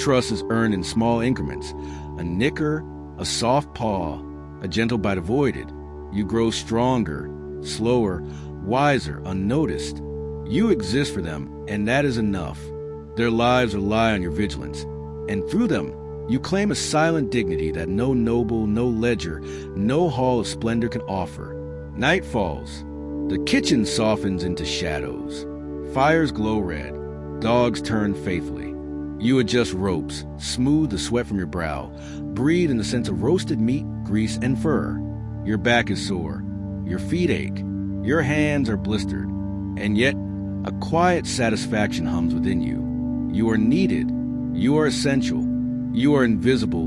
Trust is earned in small increments. A nicker, a soft paw, a gentle bite avoided. You grow stronger, slower, wiser, unnoticed. You exist for them, and that is enough. Their lives rely on your vigilance, and through them, you claim a silent dignity that no noble, no ledger, no hall of splendor can offer. Night falls. The kitchen softens into shadows. Fires glow red. Dogs turn faithfully. You adjust ropes, smooth the sweat from your brow, breathe in the sense of roasted meat, grease, and fur. Your back is sore. Your feet ache. Your hands are blistered. And yet, a quiet satisfaction hums within you. You are needed. You are essential. You are invisible,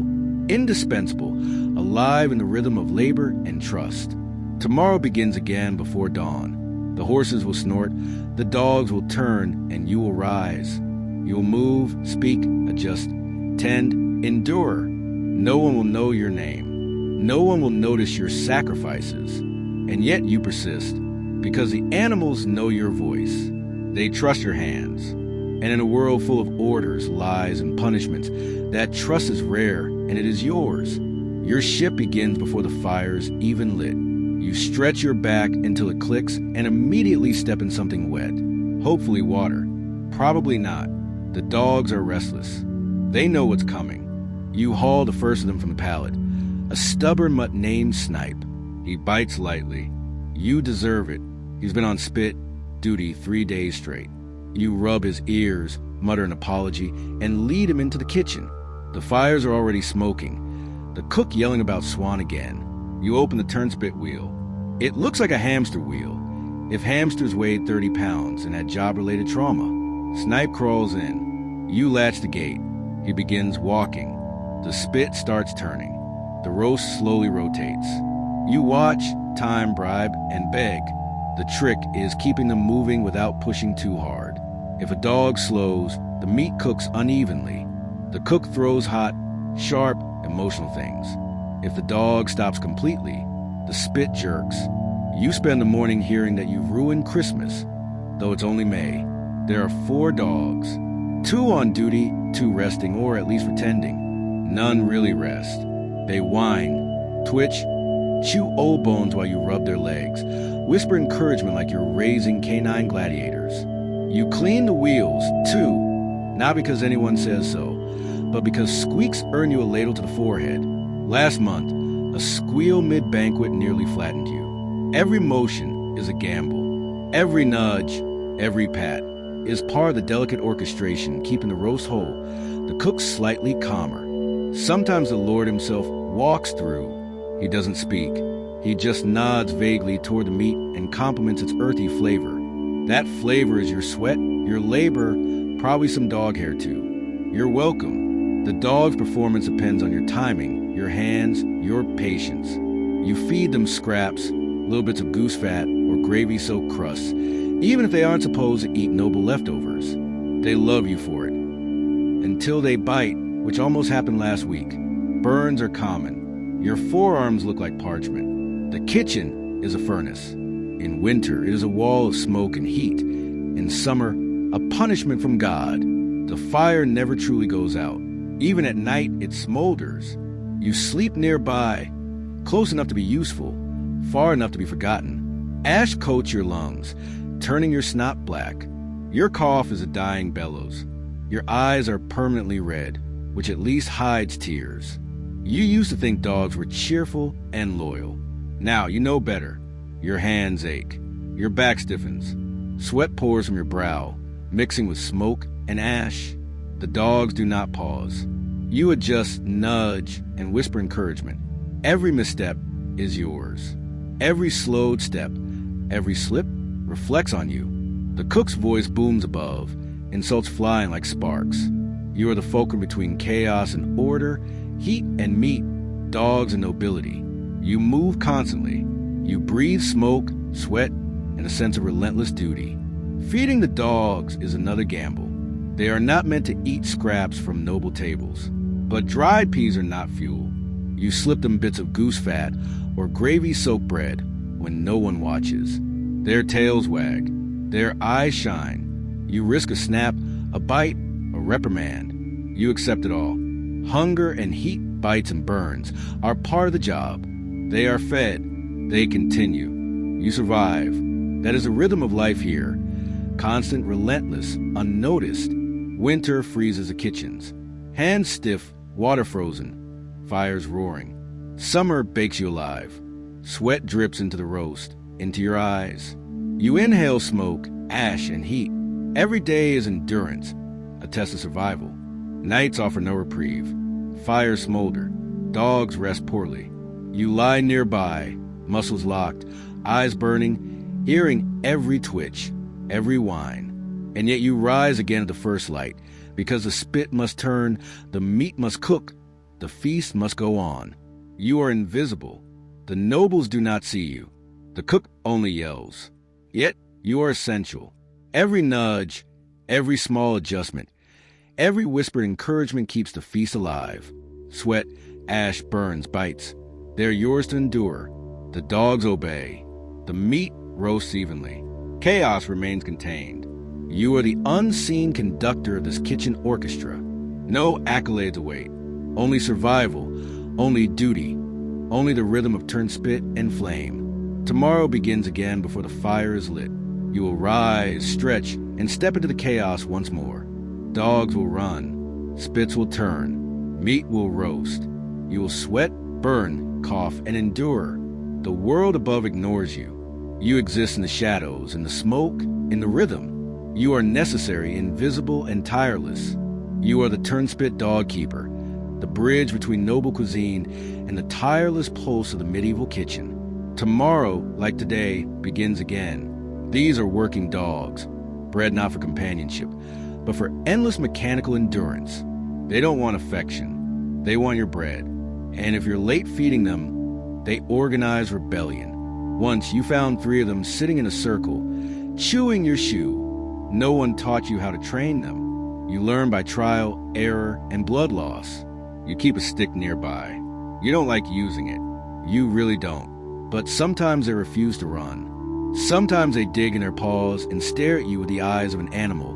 indispensable, alive in the rhythm of labor and trust. Tomorrow begins again before dawn. The horses will snort, the dogs will turn, and you will rise. You will move, speak, adjust, tend, endure. No one will know your name. No one will notice your sacrifices. And yet you persist, because the animals know your voice. They trust your hands. And in a world full of orders, lies, and punishments, that trust is rare, and it is yours. Your ship begins before the fire's even lit. You stretch your back until it clicks and immediately step in something wet. Hopefully water. Probably not. The dogs are restless. They know what's coming. You haul the first of them from the pallet. A stubborn mutt named Snipe. He bites lightly. You deserve it. He's been on spit duty 3 days straight. You rub his ears, mutter an apology, and lead him into the kitchen. The fires are already smoking, the cook yelling about Swan again. You open the turnspit wheel. It looks like a hamster wheel. If hamsters weighed 30 pounds and had job-related trauma. Snipe crawls in. You latch the gate. He begins walking. The spit starts turning. The roast slowly rotates. You watch, time, bribe, and beg. The trick is keeping them moving without pushing too hard. If a dog slows, the meat cooks unevenly. The cook throws hot, sharp, emotional things. If the dog stops completely, the spit jerks. You spend the morning hearing that you've ruined Christmas, though it's only May. There are 4 dogs, 2 on duty, 2 resting or at least pretending. None really rest. They whine, twitch, chew old bones while you rub their legs, whisper encouragement like you're raising canine gladiators. You clean the wheels, too, not because anyone says so, but because squeaks earn you a ladle to the forehead. Last month, a squeal mid-banquet nearly flattened you. Every motion is a gamble. Every nudge, every pat is part of the delicate orchestration keeping the roast whole, the cook slightly calmer. Sometimes the Lord himself walks through. He doesn't speak. He just nods vaguely toward the meat and compliments its earthy flavor. That flavor is your sweat, your labor, probably some dog hair too. You're welcome. The dog's performance depends on your timing, your hands, your patience. You feed them scraps, little bits of goose fat or gravy-soaked crusts, even if they aren't supposed to eat noble leftovers. They love you for it. Until they bite, which almost happened last week. Burns are common. Your forearms look like parchment. The kitchen is a furnace. In winter, it is a wall of smoke and heat. In summer, a punishment from God. The fire never truly goes out. Even at night, it smolders. You sleep nearby, close enough to be useful, far enough to be forgotten. Ash coats your lungs, turning your snot black. Your cough is a dying bellows. Your eyes are permanently red, which at least hides tears. You used to think dogs were cheerful and loyal. Now you know better. Your hands ache. Your back stiffens. Sweat pours from your brow, mixing with smoke and ash. The dogs do not pause. You adjust, nudge, and whisper encouragement. Every misstep is yours. Every slowed step, every slip reflects on you. The cook's voice booms above, insults flying like sparks. You are the fulcrum between chaos and order, heat and meat, dogs and nobility. You move constantly. You breathe smoke, sweat, and a sense of relentless duty. Feeding the dogs is another gamble. They are not meant to eat scraps from noble tables. But dried peas are not fuel. You slip them bits of goose fat or gravy-soaked bread when no one watches. Their tails wag. Their eyes shine. You risk a snap, a bite, a reprimand. You accept it all. Hunger and heat, bites and burns are part of the job. They are fed. They continue. You survive. That is the rhythm of life here. Constant, relentless, unnoticed. Winter freezes the kitchens. Hands stiff, water frozen. Fires roaring. Summer bakes you alive. Sweat drips into the roast, into your eyes. You inhale smoke, ash, and heat. Every day is endurance, a test of survival. Nights offer no reprieve. Fires smolder. Dogs rest poorly. You lie nearby, muscles locked, eyes burning, hearing every twitch, every whine. And yet you rise again at the first light, because the spit must turn, the meat must cook, the feast must go on. You are invisible. The nobles do not see you. The cook only yells. Yet you are essential. Every nudge, every small adjustment, every whispered encouragement keeps the feast alive. Sweat, ash, burns, bites. They're yours to endure. The dogs obey. The meat roasts evenly. Chaos remains contained. You are the unseen conductor of this kitchen orchestra. No accolades await. Only survival, only duty, only the rhythm of turnspit and flame. Tomorrow begins again before the fire is lit. You will rise, stretch, and step into the chaos once more. Dogs will run. Spits will turn. Meat will roast. You will sweat, burn, cough, and endure. The world above ignores you. You exist in the shadows, in the smoke, in the rhythm. You are necessary, invisible, and tireless. You are the turnspit dog keeper, bridge between noble cuisine and the tireless pulse of the medieval kitchen. Tomorrow, like today, begins again. These are working dogs, bred not for companionship, but for endless mechanical endurance. They don't want affection. They want your bread. And if you're late feeding them, they organize rebellion. Once you found 3 of them sitting in a circle, chewing your shoe. No one taught you how to train them. You learn by trial, error, and blood loss. You keep a stick nearby. You don't like using it. You really don't. But sometimes they refuse to run. Sometimes they dig in their paws and stare at you with the eyes of an animal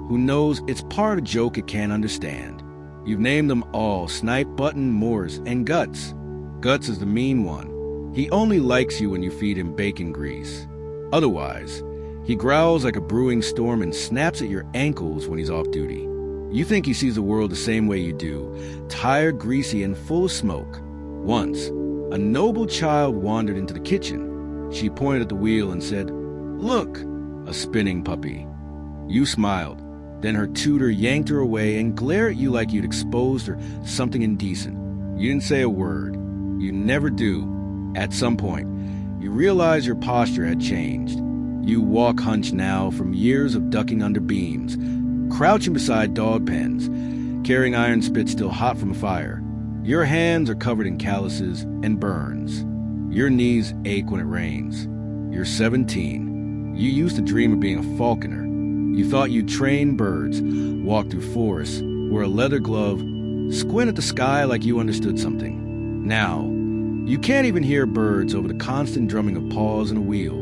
who knows it's part of a joke it can't understand. You've named them all Snipe, Button, Morse, and Guts. Guts is the mean one. He only likes you when you feed him bacon grease. Otherwise, he growls like a brewing storm and snaps at your ankles when he's off duty. You think he sees the world the same way you do, tired, greasy, and full of smoke. Once, a noble child wandered into the kitchen. She pointed at the wheel and said, "Look, a spinning puppy." You smiled. Then her tutor yanked her away and glared at you like you'd exposed her to something indecent. You didn't say a word. You never do. At some point, you realize your posture had changed. You walk hunched now from years of ducking under beams, crouching beside dog pens, carrying iron spit still hot from a fire. Your hands are covered in calluses and burns. Your knees ache when it rains. You're 17. You used to dream of being a falconer. You thought you'd train birds, walk through forests, wear a leather glove, squint at the sky like you understood something. Now, you can't even hear birds over the constant drumming of paws in a wheel.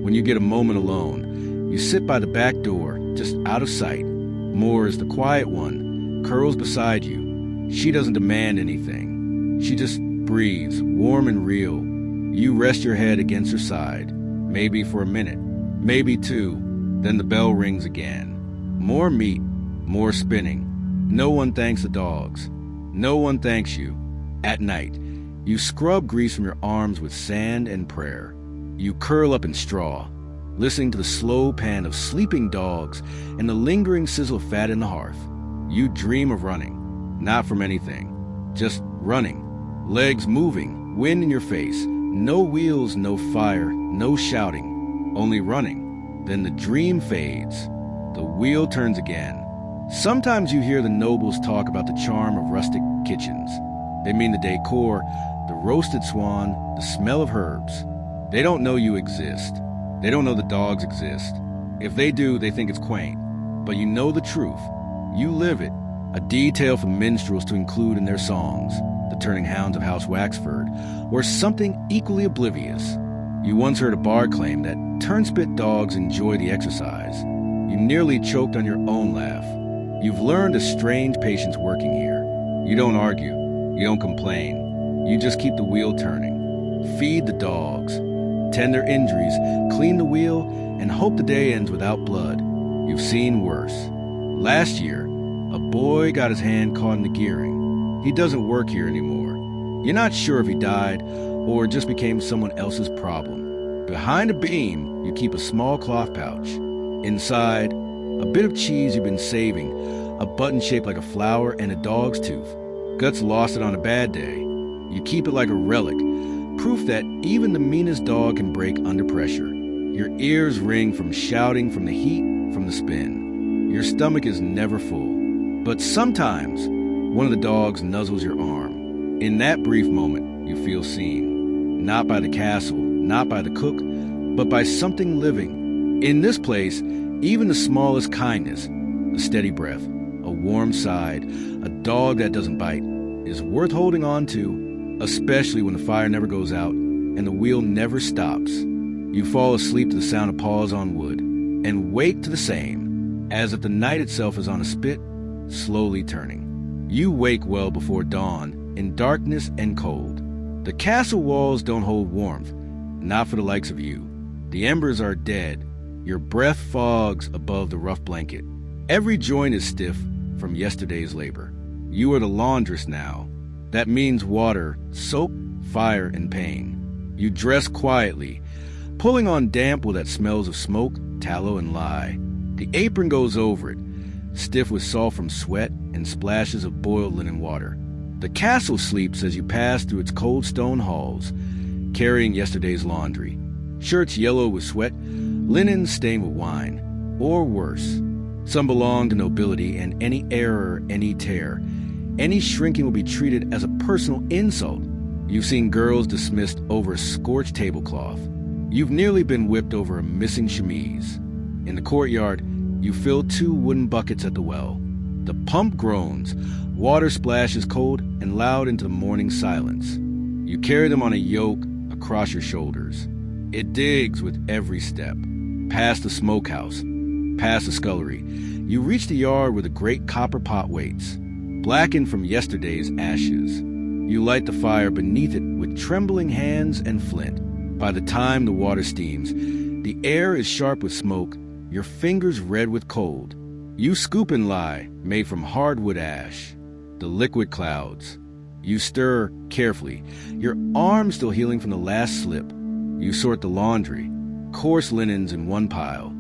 When you get a moment alone, you sit by the back door, just out of sight. Moore, the quiet one, curls beside you. She doesn't demand anything. She just breathes, warm and real. You rest your head against her side, maybe for a minute, maybe 2. Then the bell rings again. More meat, more spinning. No one thanks the dogs. No one thanks you. At night, you scrub grease from your arms with sand and prayer. You curl up in straw, listening to the slow pan of sleeping dogs and the lingering sizzle of fat in the hearth. You dream of running, not from anything, just running. Legs moving, wind in your face, no wheels, no fire, no shouting, only running. Then the dream fades. The wheel turns again. Sometimes you hear the nobles talk about the charm of rustic kitchens. They mean the decor, the roasted swan, the smell of herbs. They don't know you exist. They don't know the dogs exist. If they do, they think it's quaint. But you know the truth. You live it. A detail for minstrels to include in their songs, the turning hounds of House Waxford, or something equally oblivious. You once heard a bard claim that turnspit dogs enjoy the exercise. You nearly choked on your own laugh. You've learned a strange patience working here. You don't argue. You don't complain. You just keep the wheel turning. Feed the dogs. Tend their injuries, clean the wheel, and hope the day ends without blood. You've seen worse. Last year, a boy got his hand caught in the gearing. He doesn't work here anymore. You're not sure if he died or just became someone else's problem. Behind a beam, you keep a small cloth pouch. Inside, a bit of cheese you've been saving, a button shaped like a flower, and a dog's tooth. Guts lost it on a bad day. You keep it like a relic, proof that even the meanest dog can break under pressure. Your ears ring from shouting, from the heat, from the spin. Your stomach is never full. But sometimes, one of the dogs nuzzles your arm. In that brief moment, you feel seen. Not by the castle, not by the cook, but by something living. In this place, even the smallest kindness, a steady breath, a warm side, a dog that doesn't bite, is worth holding on to, especially when the fire never goes out and the wheel never stops. You fall asleep to the sound of paws on wood, and wake to the same, as if the night itself is on a spit, slowly turning. You wake well before dawn, in darkness and cold. The castle walls don't hold warmth, not for the likes of you. The embers are dead. Your breath fogs above the rough blanket. Every joint is stiff from yesterday's labor. You are the laundress now. That means water, soap, fire, and pain. You dress quietly, pulling on damp wool that smells of smoke, tallow, and lye. The apron goes over it, stiff with salt from sweat and splashes of boiled linen water. The castle sleeps as you pass through its cold stone halls, carrying yesterday's laundry. Shirts yellow with sweat, linen stained with wine, or worse. Some belong to nobility, and any error, any tear, any shrinking will be treated as a personal insult. You've seen girls dismissed over a scorched tablecloth. You've nearly been whipped over a missing chemise. In the courtyard, you fill 2 wooden buckets at the well. The pump groans, water splashes cold and loud into the morning silence. You carry them on a yoke across your shoulders. It digs with every step. Past the smokehouse, past the scullery, you reach the yard where the great copper pot waits, blackened from yesterday's ashes. You light the fire beneath it with trembling hands and flint. By the time the water steams, the air is sharp with smoke, your fingers red with cold. You scoop and lie, made from hardwood ash. The liquid clouds. You stir carefully, your arm still healing from the last slip. You sort the laundry, coarse linens in one pile,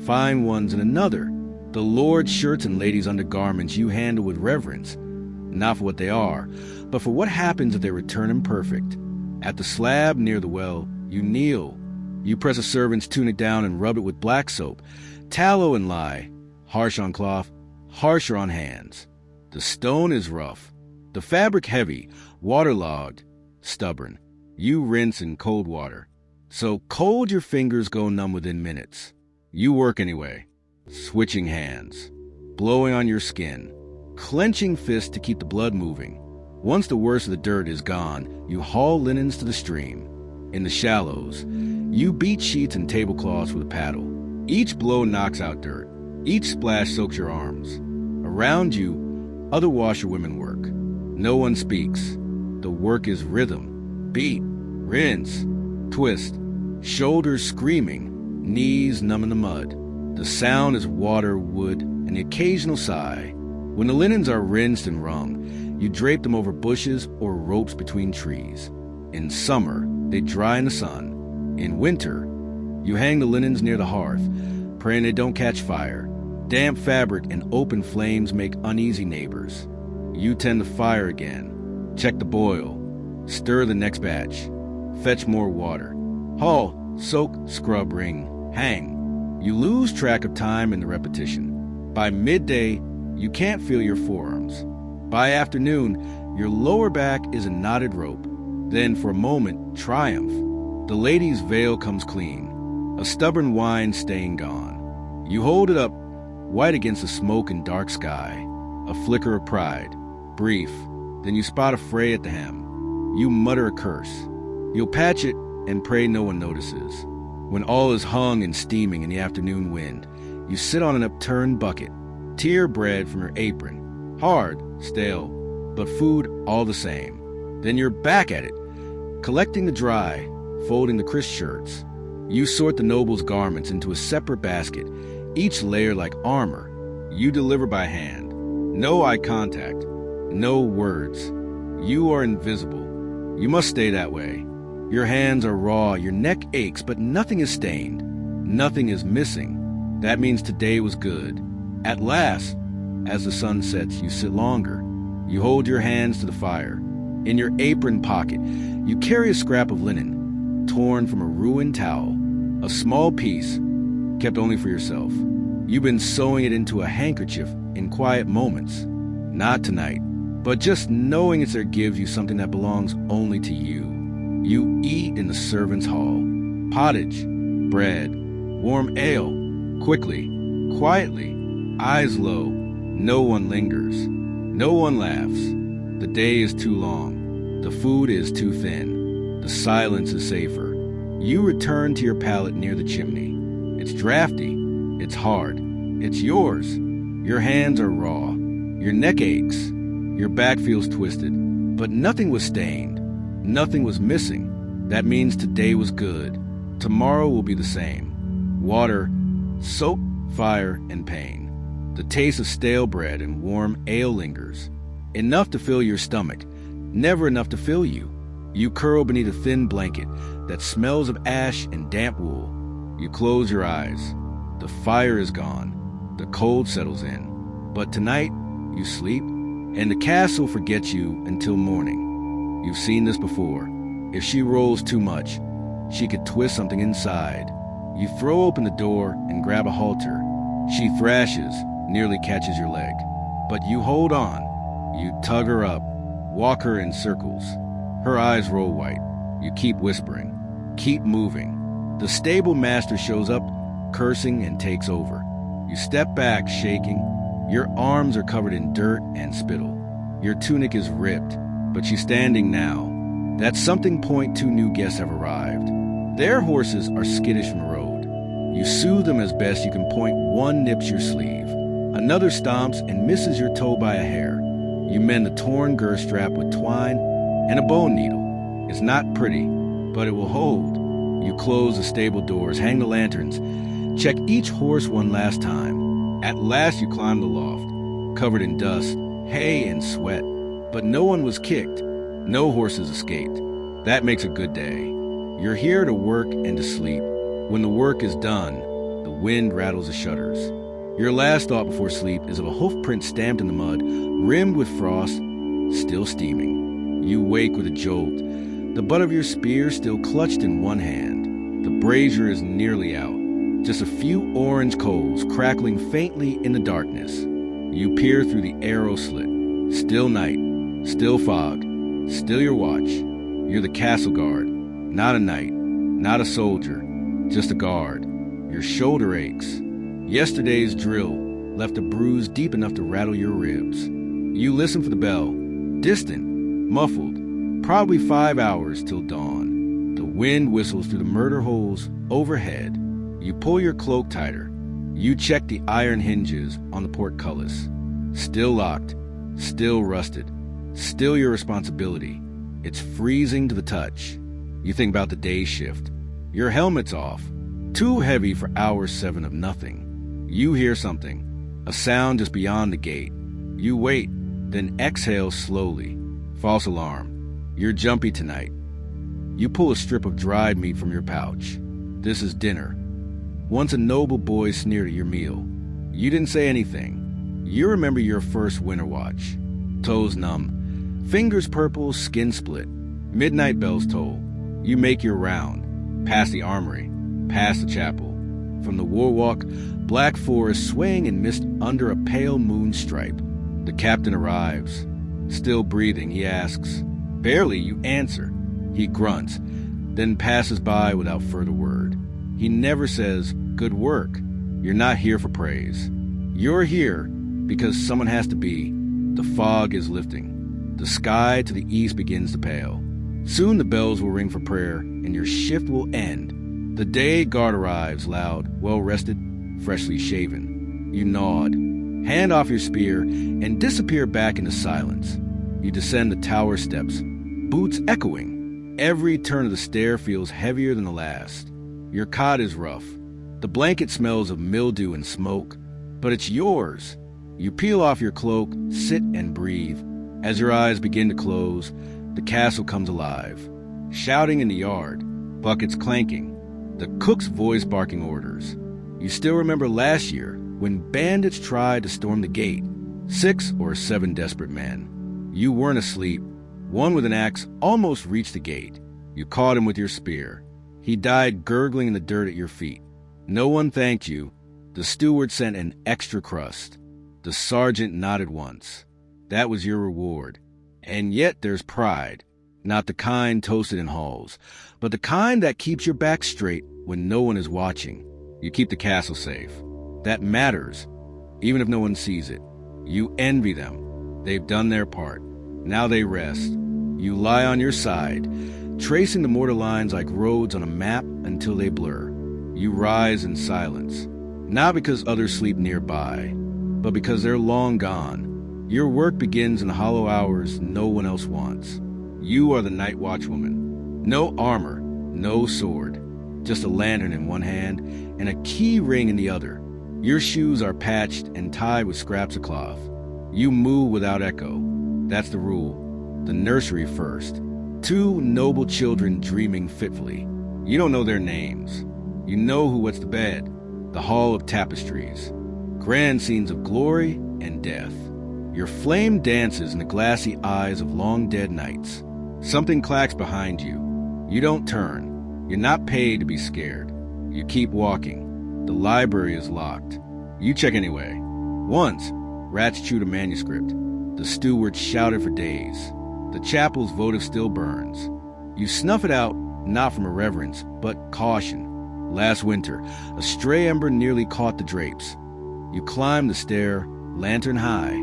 fine ones in another. The lord's shirts and ladies' undergarments you handle with reverence, not for what they are, but for what happens if they return imperfect. At the slab near the well, you kneel. You press a servant's tunic down and rub it with black soap, tallow and lye, harsh on cloth, harsher on hands. The stone is rough, the fabric heavy, waterlogged, stubborn. You rinse in cold water. So cold your fingers go numb within minutes. You work anyway, switching hands, blowing on your skin, clenching fists to keep the blood moving. Once the worst of the dirt is gone, you haul linens to the stream. In the shallows, you beat sheets and tablecloths with a paddle. Each blow knocks out dirt. Each splash soaks your arms. Around you, other washerwomen work. No one speaks. The work is rhythm. Beat, rinse, twist, shoulders screaming, knees numb in the mud. The sound is water, wood, and the occasional sigh. When the linens are rinsed and wrung, you drape them over bushes or ropes between trees. In summer, they dry in the sun. In winter, you hang the linens near the hearth, praying they don't catch fire. Damp fabric and open flames make uneasy neighbors. You tend the fire again, check the boil, stir the next batch, fetch more water, haul, soak, scrub, wring, hang. You lose track of time in the repetition. By midday, you can't feel your forearms. By afternoon, your lower back is a knotted rope. Then, for a moment, triumph. The lady's veil comes clean, a stubborn wine stain gone. You hold it up, white against the smoke and dark sky, a flicker of pride. Brief, then you spot a fray at the hem. You mutter a curse. You'll patch it and pray no one notices. When all is hung and steaming in the afternoon wind, you sit on an upturned bucket, tear bread from your apron. Hard, stale, but food all the same. Then you're back at it, collecting the dry, folding the crisp shirts. You sort the noble's garments into a separate basket, each layer like armor. You deliver by hand. No eye contact, no words. You are invisible. You must stay that way. Your hands are raw, your neck aches, but nothing is stained. Nothing is missing. That means today was good. At last, as the sun sets, you sit longer. You hold your hands to the fire. In your apron pocket, you carry a scrap of linen, torn from a ruined towel, a small piece, kept only for yourself. You've been sewing it into a handkerchief in quiet moments. Not tonight, but just knowing it's there gives you something that belongs only to you. You eat in the servants' hall. Pottage, bread, warm ale, quickly, quietly, eyes low. No one lingers. No one laughs. The day is too long. The food is too thin. The silence is safer. You return to your pallet near the chimney. It's drafty. It's hard. It's yours. Your hands are raw. Your neck aches. Your back feels twisted. But nothing was stained. Nothing was missing. That means today was good. Tomorrow will be the same. Water, soap, fire, and pain. The taste of stale bread and warm ale lingers. Enough to fill your stomach. Never enough to fill you. You curl beneath a thin blanket that smells of ash and damp wool. You close your eyes. The fire is gone. The cold settles in. But tonight, you sleep and the castle forgets you until morning. You've seen this before. If she rolls too much, she could twist something inside. You throw open the door and grab a halter. She thrashes, nearly catches your leg. But you hold on. You tug her up, walk her in circles. Her eyes roll white. You keep whispering. Keep moving. The stable master shows up, cursing, and takes over. You step back, shaking. Your arms are covered in dirt and spittle. Your tunic is ripped, but she's standing now. At something point, 2 new guests have arrived. Their horses are skittish from the road. You soothe them as best you can. Point. One nips your sleeve. Another stomps and misses your toe by a hair. You mend the torn girth strap with twine and a bone needle. It's not pretty, but it will hold. You close the stable doors, hang the lanterns, check each horse one last time. At last you climb the loft, covered in dust, hay, and sweat. But no one was kicked. No horses escaped. That makes a good day. You're here to work and to sleep. When the work is done, the wind rattles the shutters. Your last thought before sleep is of a hoof print stamped in the mud, rimmed with frost, still steaming. You wake with a jolt, the butt of your spear still clutched in one hand. The brazier is nearly out, just a few orange coals crackling faintly in the darkness. You peer through the arrow slit. Still night, still fog, still your watch. You're the castle guard, not a knight, not a soldier, just a guard. Your shoulder aches. Yesterday's drill left a bruise deep enough to rattle your ribs. You listen for the bell, distant, muffled, probably 5 hours till dawn. The wind whistles through the murder holes overhead. You pull your cloak tighter. You check the iron hinges on the portcullis. Still locked, still rusted, still your responsibility. It's freezing to the touch. You think about the day shift. Your helmet's off, too heavy for hour 7 of nothing. You hear something, a sound just beyond the gate. You wait, then exhale slowly. False alarm. You're jumpy tonight. You pull a strip of dried meat from your pouch. This is dinner. Once a noble boy sneered at your meal. You didn't say anything. You remember your first winter watch. Toes numb, fingers purple, skin split. Midnight bells toll. You make your round, past the armory, past the chapel. From the war walk, black forest swaying in mist under a pale moon stripe. The captain arrives. Still breathing, he asks. Barely you answer. He grunts, then passes by without further word. He never says, good work. You're not here for praise. You're here because someone has to be. The fog is lifting. The sky to the east begins to pale. Soon the bells will ring for prayer, and your shift will end. The day guard arrives, loud, well-rested, freshly shaven. You nod, hand off your spear, and disappear back into silence. You descend the tower steps, boots echoing. Every turn of the stair feels heavier than the last. Your cot is rough. The blanket smells of mildew and smoke, but it's yours. You peel off your cloak, sit and breathe. As your eyes begin to close, the castle comes alive. Shouting in the yard, buckets clanking, the cook's voice barking orders. You still remember last year when bandits tried to storm the gate. 6 or 7 desperate men. You weren't asleep. One with an axe almost reached the gate. You caught him with your spear. He died gurgling in the dirt at your feet. No one thanked you. The steward sent an extra crust. The sergeant nodded once. That was your reward. And yet there's pride. Not the kind toasted in halls, but the kind that keeps your back straight when no one is watching. You keep the castle safe. That matters, even if no one sees it. You envy them. They've done their part. Now they rest. You lie on your side, tracing the mortar lines like roads on a map until they blur. You rise in silence, not because others sleep nearby, but because they're long gone. Your work begins in the hollow hours no one else wants. You are the night watchwoman. No armor, no sword, just a lantern in one hand and a key ring in the other. Your shoes are patched and tied with scraps of cloth. You moo without echo. That's the rule. The nursery first. 2 noble children dreaming fitfully. You don't know their names. You know who wets the bed. The hall of tapestries. Grand scenes of glory and death. Your flame dances in the glassy eyes of long-dead nights. Something clacks behind you. You don't turn. You're not paid to be scared. You keep walking. The library is locked. You check anyway. Once, rats chewed a manuscript. The steward shouted for days. The chapel's votive still burns. You snuff it out, not from irreverence, but caution. Last winter, a stray ember nearly caught the drapes. You climb the stair, lantern high.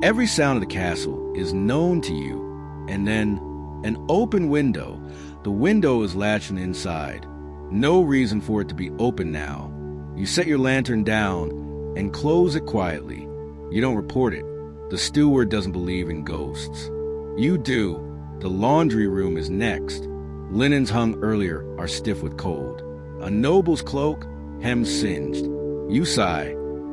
Every sound of the castle is known to you. And then, an open window. The window is latched from the inside. No reason for it to be open now. You set your lantern down and close it quietly. You don't report it. The steward doesn't believe in ghosts. You do. The laundry room is next. Linens hung earlier are stiff with cold. A noble's cloak, hem singed. You sigh.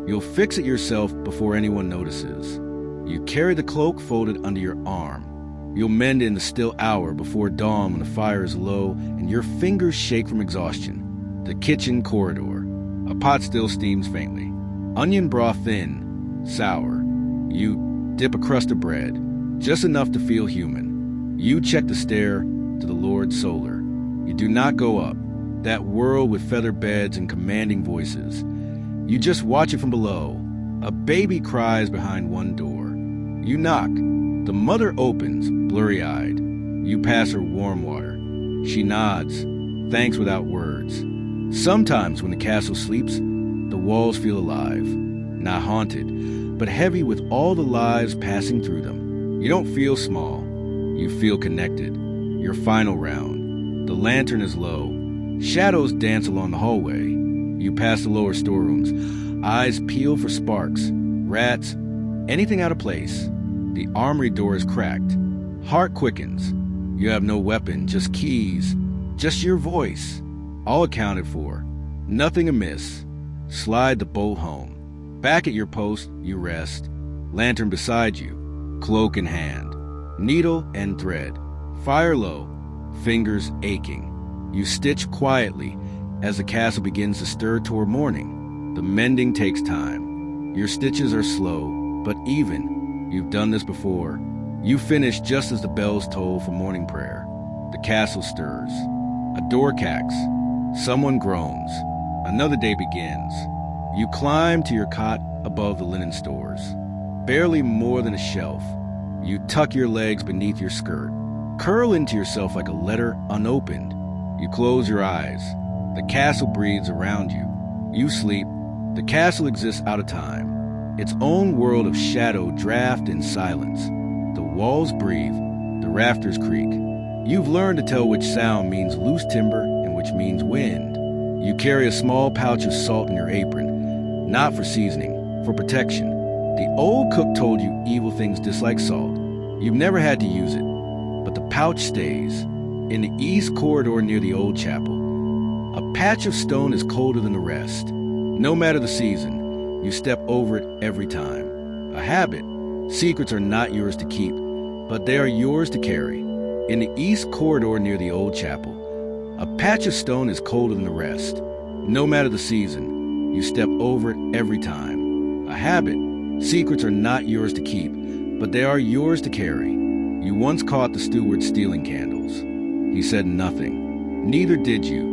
You'll fix it yourself before anyone notices. You carry the cloak folded under your arm. You'll mend it in the still hour before dawn when the fire is low and your fingers shake from exhaustion. The kitchen corridor. A pot still steams faintly. Onion broth thin, sour. You dip a crust of bread, just enough to feel human. You check the stair to the Lord Solar. You do not go up, that world with feather beds and commanding voices. You just watch it from below. A baby cries behind one door. You knock. The mother opens, blurry-eyed. You pass her warm water. She nods, thanks without words. Sometimes when the castle sleeps, the walls feel alive. Not haunted, but heavy with all the lives passing through them. You don't feel small. You feel connected. Your final round. The lantern is low. Shadows dance along the hallway. You pass the lower storerooms. Eyes peel for sparks, rats, anything out of place. The armory door is cracked. Heart quickens. You have no weapon, just keys, just your voice. All accounted for. Nothing amiss. Slide the bolt home. Back at your post, you rest. Lantern beside you, cloak in hand. Needle and thread. Fire low, fingers aching. You stitch quietly as the castle begins to stir toward morning. The mending takes time. Your stitches are slow, but even. You've done this before. You finish just as the bells toll for morning prayer. The castle stirs. A door cacks. Someone groans. Another day begins. You climb to your cot above the linen stores. Barely more than a shelf. You tuck your legs beneath your skirt. Curl into yourself like a letter unopened. You close your eyes. The castle breathes around you. You sleep. The castle exists out of time. Its own world of shadow, draft, and silence. The walls breathe. The rafters creak. You've learned to tell which sound means loose timber and which means wind. You carry a small pouch of salt in your apron, not for seasoning, for protection. The old cook told you evil things dislike salt. You've never had to use it, but the pouch stays. In the east corridor near the old chapel, a patch of stone is colder than the rest. No matter the season, you step over it every time. A habit. Secrets are not yours to keep, but they are yours to carry. In the east corridor near the old chapel, a patch of stone is colder than the rest. No matter the season, you step over it every time. A habit. Secrets are not yours to keep, but they are yours to carry. You once caught the steward stealing candles. He said nothing. Neither did you.